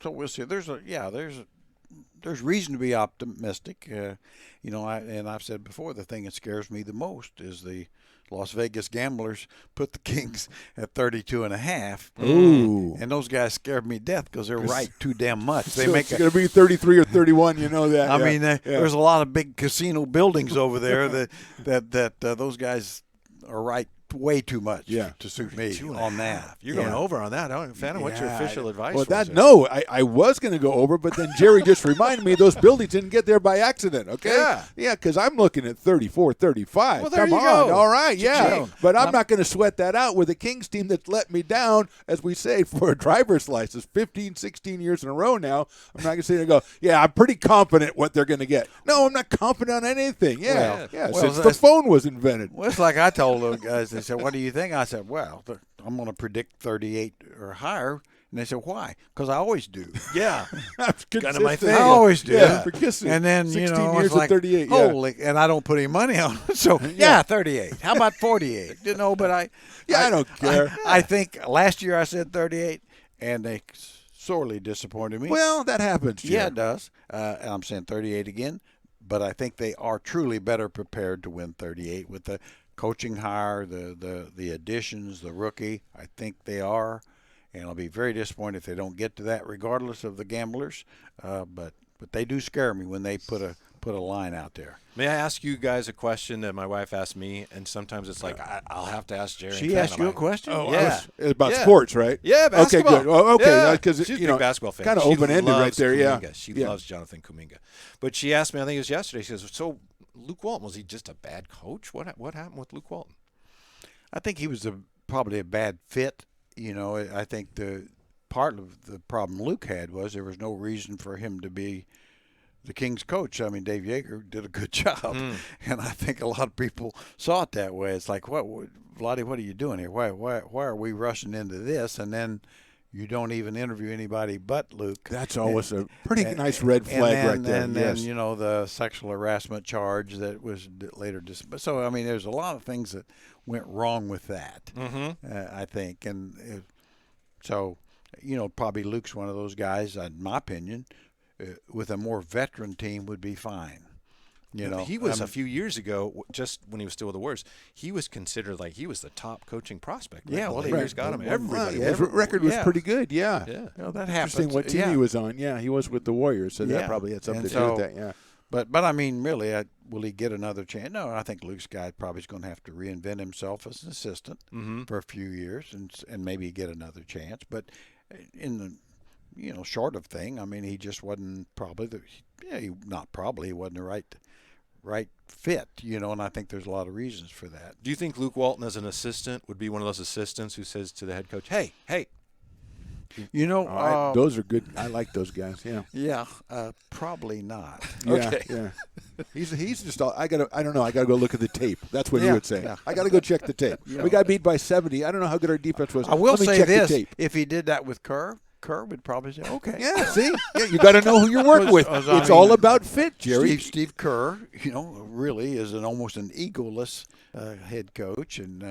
we'll see. There's reason to be optimistic. I've said before, the thing that scares me the most is the Las Vegas gamblers put the Kings at 32.5. Ooh. And those guys scared me to death because they're right too damn much. They So make it's going to be 33 or 31, you know that. I yeah. mean, there's a lot of big casino buildings over there that those guys are right way too much to suit me on that. You're going over on that. Phantom, what's your official advice? Well, was there? no, I was going to go over, but then Jerry just reminded me those buildings didn't get there by accident, okay? Yeah, because I'm looking at 34, 35. Well, there Come you on. go. All right, yeah. Cha-ching. But I'm not going to sweat that out with a Kings team that's let me down, as we say, for a driver's license 15, 16 years in a row now. I'm not going to sit there and go, I'm pretty confident what they're going to get. No, I'm not confident on anything. Since the phone was invented. Well, it's like I told those guys, they said, what do you think? I said, well, I'm going to predict 38 or higher. And they said, why? Because I always do. Yeah. That's Kind of my consistent. thing. I always do. Yeah, for kissing. And then, 16 it's years like, at 38. holy, and I don't put any money on it. So, 38. How about 48? But I don't care. I think last year I said 38, and they sorely disappointed me. Well, that happens, Jerry. Yeah, it does. And I'm saying 38 again. But I think they are truly better prepared to win 38 with the coaching hire, the additions, the rookie. I think they are. And I'll be very disappointed if they don't get to that, regardless of the gamblers. But they do scare me when they put a line out there. May I ask you guys a question that my wife asked me, and sometimes it's like I'll have to ask Jerry. She asked you a question? Oh, Yeah. About sports, right? Yeah, basketball. Okay, good. Oh, okay, Yeah. because She's a big basketball fan. kind of She open-ended right loves there. Yeah, Kuminga. She loves Jonathan Kuminga. But she asked me, I think it was yesterday. She says, "So Luke Walton, was he just a bad coach? What happened with Luke Walton?" I think he was probably a bad fit. I think the part of the problem Luke had was there was no reason for him to be the Kings coach. I mean, Dave Yeager did a good job, and I think a lot of people saw it that way. It's like, Vlade, what are you doing here? Why are we rushing into this? And then you don't even interview anybody but Luke. that's always a pretty nice red flag right there. And yes. then the sexual harassment charge that was later dismissed. So I mean, there's a lot of things that went wrong with that. I think, and so probably Luke's one of those guys, in my opinion, with a more veteran team would be fine. He was a few years ago, just when he was still with the Warriors, he was considered like he was the top coaching prospect. Yeah, well, the Lakers got him. Everybody. His record was pretty good. Yeah. Yeah. that happens. Interesting what team he was on. Yeah, he was with the Warriors, so that probably had something to do with that. Yeah. But I mean, really, will he get another chance? No, I think Luke's guy probably is going to have to reinvent himself as an assistant for a few years and maybe get another chance. But in the short of thing, I mean, he just wasn't probably he wasn't the right fit, and I think there's a lot of reasons for that. Do you think Luke Walton as an assistant would be one of those assistants who says to the head coach, hey, those are good. I like those guys. Yeah. Yeah, probably not. Okay. Yeah. He's just. I don't know. I gotta go look at the tape. That's what he Yeah, would say. yeah. I gotta go check the tape. We got beat by 70. I don't know how good our defense was. I will Let me say check this: the tape. if he did that with Kerr would probably say, okay. Yeah. See. Yeah. You got to know who you're working with. I It's mean, all about fit, Jerry. Steve Kerr, really is almost an egoless head coach, and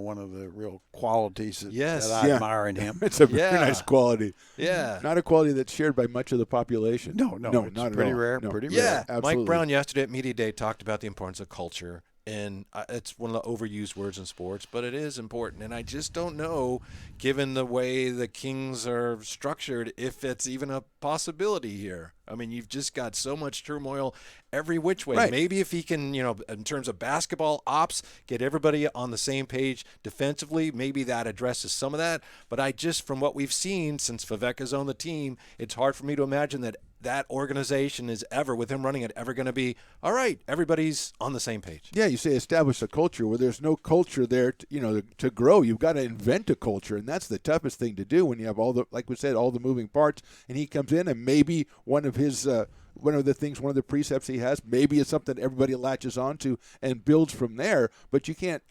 one of the real qualities that I Yeah. admire in him. It's a very nice quality. Yeah. Not a quality that's shared by much of the population. No, not it's at pretty all. rare. No. Pretty Yeah, rare. Absolutely. Mike Brown yesterday at Media Day talked about the importance of culture, and it's one of the overused words in sports, but it is important. And I just don't know, given the way the Kings are structured, if it's even a possibility here. I mean, you've just got so much turmoil every which way. Right. Maybe if he can, in terms of basketball ops, get everybody on the same page defensively, maybe that addresses some of that. But from what we've seen since Viveka's owned the team, it's hard for me to imagine that organization is ever, with him running it, ever going to be, all right, everybody's on the same page. Yeah, you say establish a culture. Well, there's no culture there, to grow. You've got to invent a culture, and that's the toughest thing to do when you have like we said, all the moving parts. And he comes in, and maybe one of the precepts he has, maybe it's something everybody latches onto and builds from there. But you can't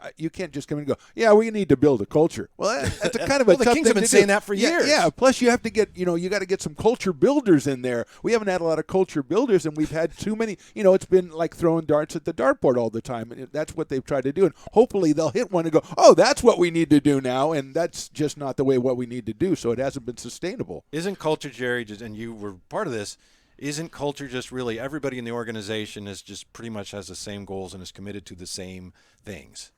just come in and go, yeah, we need to build a culture. Well, that's a kind of a the tough Kings thing have been to saying do. that for years. Yeah. Plus, you have to get, you got to get some culture builders in there. We haven't had a lot of culture builders, and we've had too many. It's been like throwing darts at the dartboard all the time, and that's what they've tried to do. And hopefully, they'll hit one and go, oh, that's what we need to do now, and that's just not the way what we need to do. So it hasn't been sustainable. Isn't culture, Jerry, and you were part of this, isn't culture just really everybody in the organization is just pretty much has the same goals and is committed to the same things?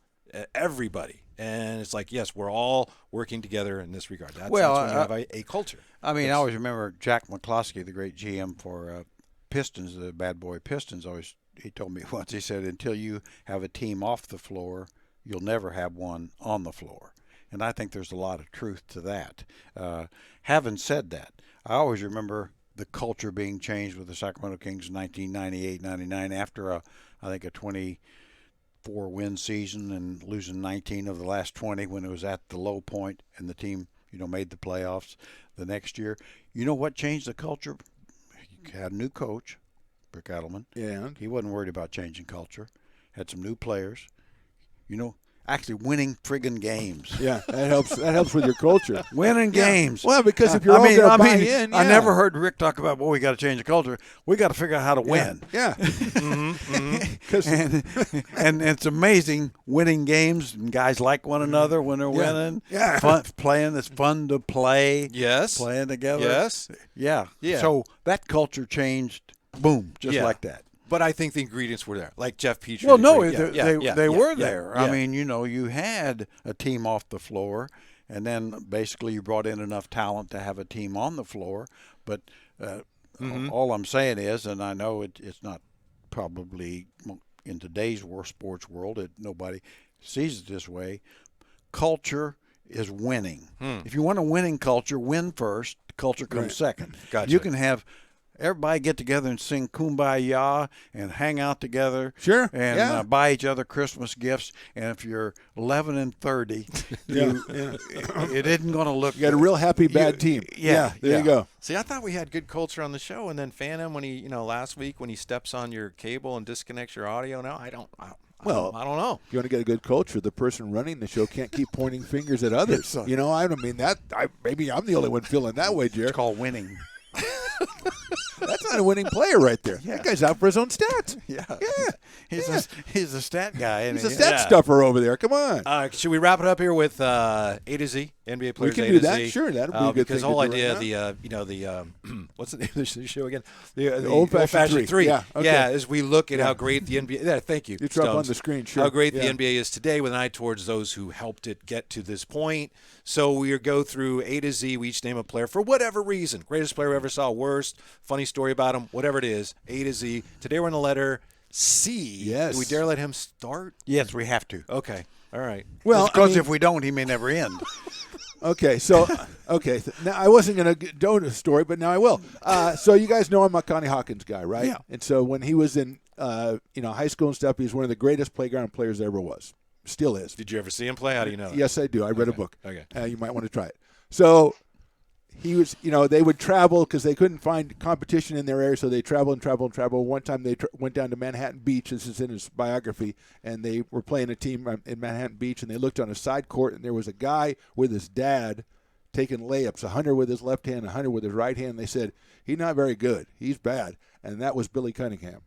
Everybody. And it's like, yes, we're all working together in this regard. That's when you have a culture. I mean, I always remember Jack McCloskey, the great GM for Pistons, the Bad Boy Pistons. He told me once, he said, until you have a team off the floor, you'll never have one on the floor. And I think there's a lot of truth to that. Having said that, I always remember the culture being changed with the Sacramento Kings in 1998-99 after I think a 24-win season and losing 19 of the last 20 when it was at the low point, and the team made the playoffs the next year. You know what changed the culture? You had a new coach, Rick Adelman. Yeah. He wasn't worried about changing culture. Had some new players. Actually winning friggin' games. Yeah, that helps. That helps with your culture. Winning games. Well, because if you're all going to buy in, I never heard Rick talk about, we got to change the culture. We got to figure out how to win. Yeah. And it's amazing winning games, and guys like one another when they're winning. Yeah. Fun, playing. It's fun to play. Yes. Playing together. Yes. Yeah. Yeah. So that culture changed, boom, just like that. But I think the ingredients were there, like Jeff Petrie. Well, no, they were yeah, there. yeah. I mean, you had a team off the floor, and then basically you brought in enough talent to have a team on the floor. But all I'm saying is, and I know it's not probably in today's sports world, nobody sees it this way, culture is winning. If you want a winning culture, win first, culture comes second. Gotcha. You can have everybody get together and sing Kumbaya and hang out together. Sure. And buy each other Christmas gifts. And if you're 11 and 30, it isn't going to look. You got a real happy bad team. Yeah. There you go. See, I thought we had good culture on the show, and then Phantom, when he, last week when he steps on your cable and disconnects your audio. Now I don't know. If you want to get a good culture, the person running the show can't keep pointing fingers at others. I don't mean that. Maybe I'm the only one feeling that way, Jerry. It's called winning. That's not a winning player right there. Yeah. That guy's out for his own stats. Yeah. Yeah. He's a stat guy. He's a stat stuffer over there. Come on. Should we wrap it up here with A to Z? NBA players can A do to that. Z. Sure, that'd be a good because thing the whole to do idea right of the what's the name of the show again? The Old-Fashioned Three. Yeah, okay. As we look at how great the NBA. Yeah, thank you. It's up on Stones. the screen. Sure. How great Yeah. the NBA is today, with an eye towards those who helped it get to this point. So we go through A to Z. We each name a player for whatever reason. Greatest player we ever saw. Worst. Funny story about him. Whatever it is. A to Z. Today we're on the letter C. Yes. Do we dare let him start? Yes, we have to. Okay. All right. Well, Because if we don't, he may never end. Okay, so now I wasn't going to do a story, but now I will. So you guys know I'm a Connie Hawkins guy, right? Yeah. And so when he was in high school and stuff, he was one of the greatest playground players there ever was. Still is. Did you ever see him play? How do you know that? Yes, I do. I read a Okay. book. Okay. You might want to try it. So he was, they would travel because they couldn't find competition in their area, so they traveled and traveled and traveled. One time they went down to Manhattan Beach. This is in his biography, and they were playing a team in Manhattan Beach, and they looked on a side court, and there was a guy with his dad taking layups, 100 with his left hand, 100 with his right hand. They said, he's not very good. He's bad. And that was Billy Cunningham.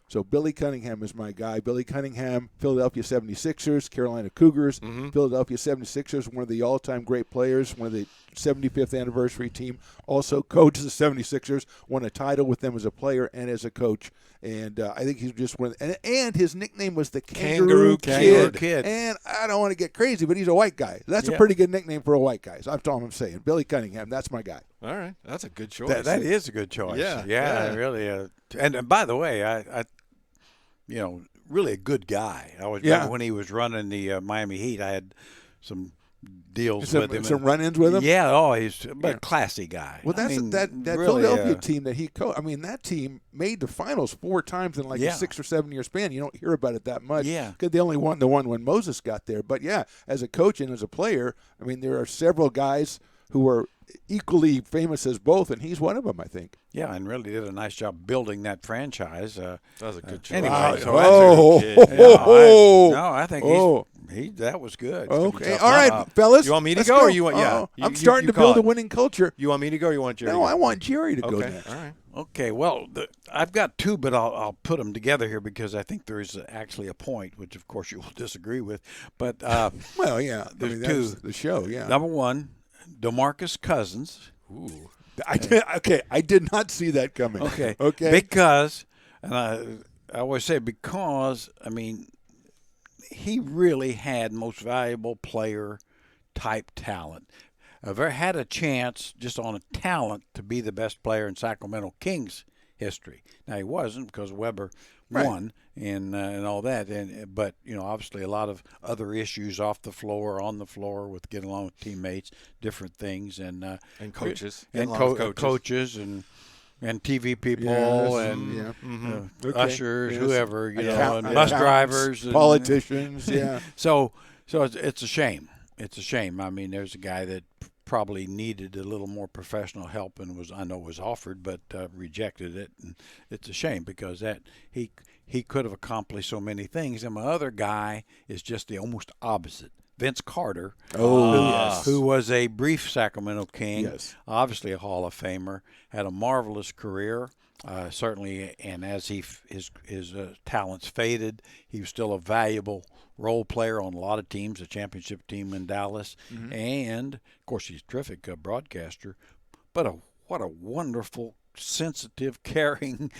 So Billy Cunningham is my guy. Billy Cunningham, Philadelphia 76ers, Carolina Cougars, Philadelphia 76ers, one of the all-time great players, one of the 75th anniversary team, also coached the 76ers, won a title with them as a player and as a coach. And I think he's just one. And his nickname was the Kangaroo Kid. And I don't want to get crazy, but he's a white guy. That's a pretty good nickname for a white guy. So that's all I'm saying. Billy Cunningham, that's my guy. All right. That's a good choice. That is a good choice. Yeah. Really. And by the way, I really a good guy. I was when he was running the Miami Heat. I had some deals with him. Some run-ins with him? Yeah. He's a classy guy. Well, that's that really, Philadelphia team that he coached. I mean, that team made the finals 4 times in a 6 or 7 year span. You don't hear about it that much. Yeah. Because they only won the one when Moses got there. But, yeah, as a coach and as a player, I mean, there are several guys who are equally famous as both, and he's one of them, I think. Yeah, and really did a nice job building that franchise. That was a good choice. Anyway, I think that was good. Okay, all right, fellas. You want me to let's go, or you want? Yeah, I'm starting to build a winning culture. You want me to go, or you want Jerry? No, I want Jerry to go Okay, next. all right. Okay, well, I've got 2, but I'll put them together here because I think there is actually a point, which of course you will disagree with. But well, yeah, there's that's 2. the show. Yeah, Number 1, DeMarcus Cousins. Ooh. I did not see that coming. Okay. Okay. And I always say because, I mean, he really had most valuable player type talent. Ever had a chance just on a talent to be the best player in Sacramento Kings history. Now he wasn't because Weber won and all that, but obviously a lot of other issues off the floor, on the floor with getting along with teammates, different things, and coaches, coaches and TV people and ushers, whoever, and bus drivers, politicians. Yeah. So it's a shame. It's a shame. I mean, there's a guy that probably needed a little more professional help and was offered, but rejected it. And it's a shame because that he could have accomplished so many things. And my other guy is just the almost opposite. Vince Carter, who was a brief Sacramento King, obviously a Hall of Famer, had a marvelous career. Certainly, and as his talents faded, he was still a valuable role player on a lot of teams, a championship team in Dallas, and of course he's a terrific broadcaster. But what a wonderful, sensitive, caring,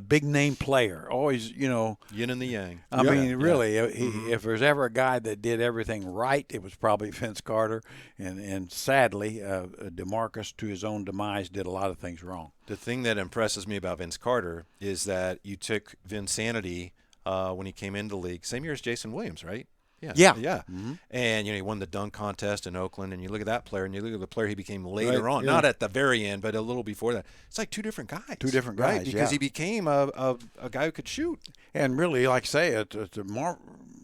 big name player. Always, yin and the yang. I mean, really, if there's ever a guy that did everything right, it was probably Vince Carter. And sadly, DeMarcus, to his own demise, did a lot of things wrong. The thing that impresses me about Vince Carter is that you took Vinsanity when he came into the league, same year as Jason Williams, right? Yeah. Mm-hmm. And he won the dunk contest in Oakland, and you look at that player, and you look at the player he became later on, not at the very end, but a little before that. It's like 2 different guys. 2 different guys, right? Because he became a guy who could shoot. And really, like I say, it's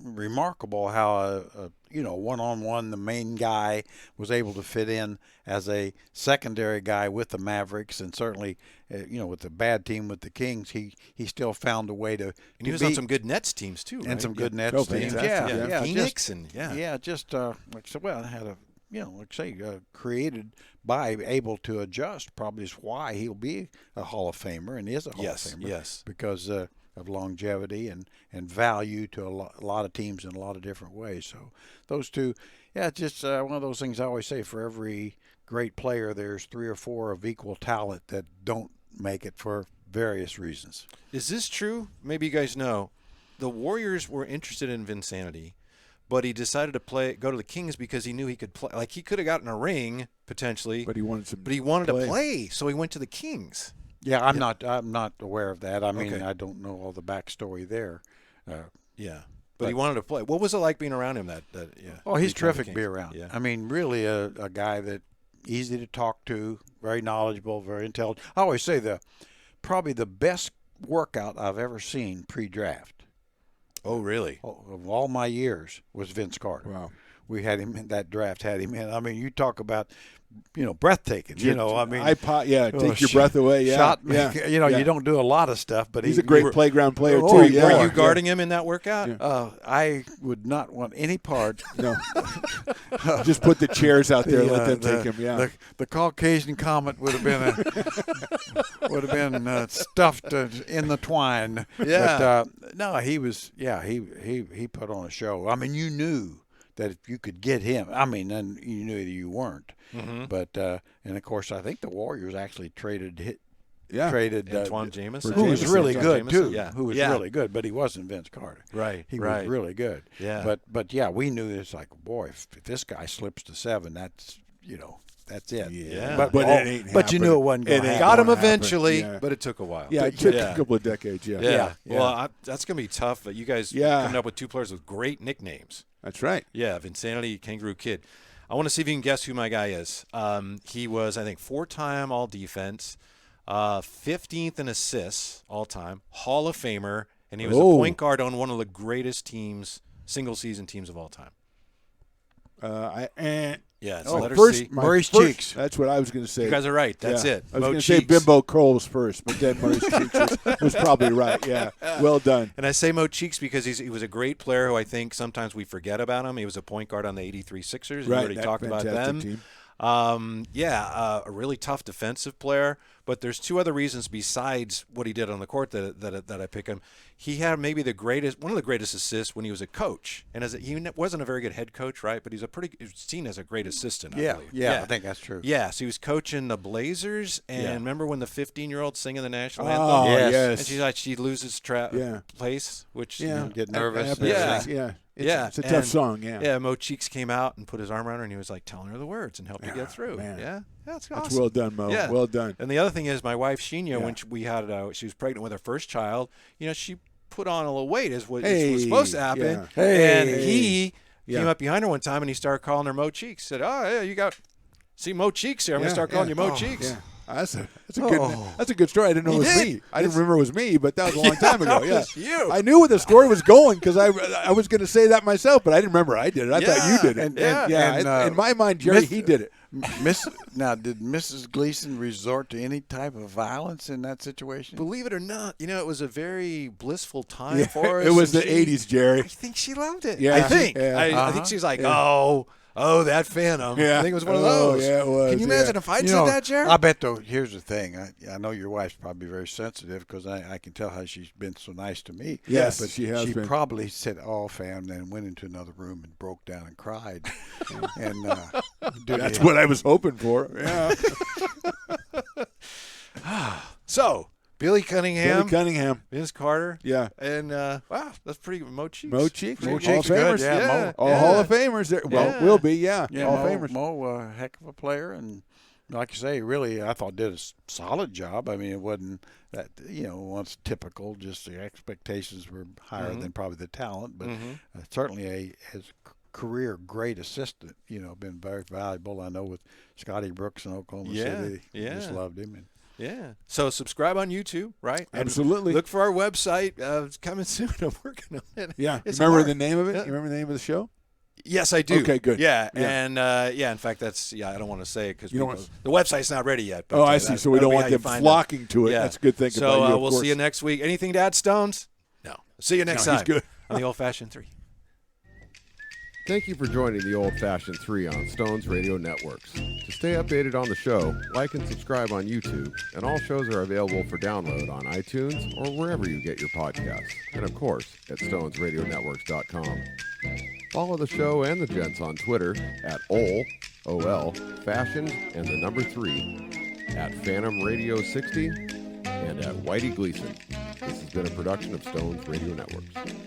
remarkable how one-on-one, the main guy was able to fit in as a secondary guy with the Mavericks, and certainly, with the bad team with the Kings, he still found a way to. And he was on some good Nets teams too, right? And some good Nets teams, Phoenix, and just I had like I say, created by able to adjust. Probably is why he'll be a Hall of Famer and is a Hall of Famer. Yes. Because of longevity and value to a lot of teams in a lot of different ways. So those two, it's just one of those things I always say, for every great player, there's 3 or 4 of equal talent that don't make it for various reasons. Is this true? Maybe you guys know. The Warriors were interested in Vinsanity, but he decided to go to the Kings because he knew he could play. Like, he could have gotten a ring potentially, But he wanted to. to play, so he went to the Kings. Yeah, I'm not aware of that. I mean, Okay. I don't know all the backstory there. Yeah, but he wanted to play. What was it like being around him? Oh, he's become the terrific to Kings? be around. Yeah. I mean, really a guy that easy to talk to, very knowledgeable, very intelligent. I always say probably the best workout I've ever seen pre-draft Oh, really? of all my years was Vince Carter. Wow. We had him in that draft. Had him in. I mean, you talk about, breathtaking. I mean, take your breath away. Yeah, shot. yeah. You don't do a lot of stuff, but He's a great playground player Oh, too. yeah. Yeah. Were you guarding him in that workout? Yeah. I would not want any part. No. Just put the chairs out there and let them take him. Yeah. The Caucasian comet would have been stuffed in the twine. Yeah. But, no, he was. Yeah, he put on a show. I mean, you knew that if you could get him, then you knew that you weren't. Mm-hmm. But and of course, I think the Warriors actually traded Antoine Jameson, who was really good too. Yeah. Who was really good, but he wasn't Vince Carter. Right. He was really good. Yeah. But yeah, we knew it's like, boy, if this guy slips to 7, that's that's it. Yeah. But it ain't But you knew it wasn't going to happen. Got him Gonna happen, eventually, yeah. but it took a while. Yeah, it took a couple of decades. Yeah. Yeah. Well, that's going to be tough. But you guys coming up with 2 players with great nicknames. That's right. Yeah, Vinsanity, Kangaroo Kid. I want to see if you can guess who my guy is. He was, I think, 4-time All-Defense, 15th in assists all-time, Hall of Famer, and he was a point guard on one of the greatest teams, single-season teams of all time. Yeah, it's letter C. Maurice Cheeks. That's what I was going to say. You guys are right. That's Yeah. it. I was Mo going to say Cheeks. Bimbo Coles first, but then Maurice Cheeks was probably right. Yeah. Well done. And I say Mo Cheeks because he was a great player who I think sometimes we forget about him. He was a point guard on the 83 Sixers. Right. We already that talked about fantastic them. team. A really tough defensive player. But there's 2 other reasons besides what he did on the court that I pick him. He had maybe one of the greatest assists when he was a coach, and he wasn't a very good head coach, right? But he was seen as a great assistant. I believe. Yeah, I think that's true. Yeah, so he was coaching the Blazers, and remember when the 15-year-old singing the national anthem? Oh, Yes. And she loses place, which Get nervous. It's a tough song. Yeah. Yeah, Mo Cheeks came out and put his arm around her, and he was like telling her the words and helped her get through. Man. Yeah, that's awesome. That's well done, Mo. Yeah. Well done. And the other thing is, my wife Sheena, when she was pregnant with her first child, she put on a little weight, is what was supposed to happen. Yeah. And he came up behind her one time and he started calling her Mo Cheeks. Said, "Oh yeah, you got Mo Cheeks here. I'm gonna start calling you Mo Cheeks." Yeah. That's a good story. I didn't know it was me. I didn't remember it was me, but that was a long time ago. Yeah, you. I knew where the story was going because I was going to say that myself, but I didn't remember I did it. I thought you did it. In my mind, Jerry, he did it. Now, did Mrs. Gleason resort to any type of violence in that situation? Believe it or not, it was a very blissful time for us. It was and the 80s, Jerry. I think she loved it. Yeah. I think. Yeah. I think she's like, oh, that Phantom. Yeah. I think it was one of Oh, those. yeah, it was, Can you imagine if I'd said that, Jerry? I bet, though, here's the thing. I know your wife's probably very sensitive because I can tell how she's been so nice to me. Yes, but she has been. Probably said, "Oh, fam," then went into another room and broke down and cried. And That's what I was hoping for. Yeah. So, Billy Cunningham, Vince Carter. Yeah. And, wow, that's pretty good. Mo Cheeks. Mo Cheeks. Mo Hall Cheeks of good, Famers. yeah, Mo. All Hall of Famers. There. Well, will be, yeah. Hall of Famers. Mo, heck of a player, and like you say, really, I thought did a solid job. I mean, it wasn't that once typical. Just the expectations were higher than probably the talent, but certainly his career great assistant. Been very valuable. I know with Scotty Brooks in Oklahoma City, just loved him. And yeah. So subscribe on YouTube, right? And Absolutely. look for our website. It's coming soon. I'm working on it. Yeah. It's Remember hard. the name of it? Yeah. You remember the name of the show? Yes, I do. Okay, good. Yeah, Yeah. and in fact, that's I don't want to say it because don't want the website's not ready yet. But, Oh, I see. So we don't want them flocking to it. Yeah. That's a good thing So about you, of we'll course. see you next week. Anything to add, Stones? No. See you next No, time. he's good. On the Old Fashioned 3. Thank you for joining the Old Fashioned 3 on Stones Radio Networks. To stay updated on the show, like and subscribe on YouTube, and all shows are available for download on iTunes or wherever you get your podcasts, and of course at stonesradionetworks.com. Follow the show and the gents on Twitter at OL, Fashioned, and the number 3, at Phantom Radio 60, and at Whitey Gleason. This has been a production of Stones Radio Networks.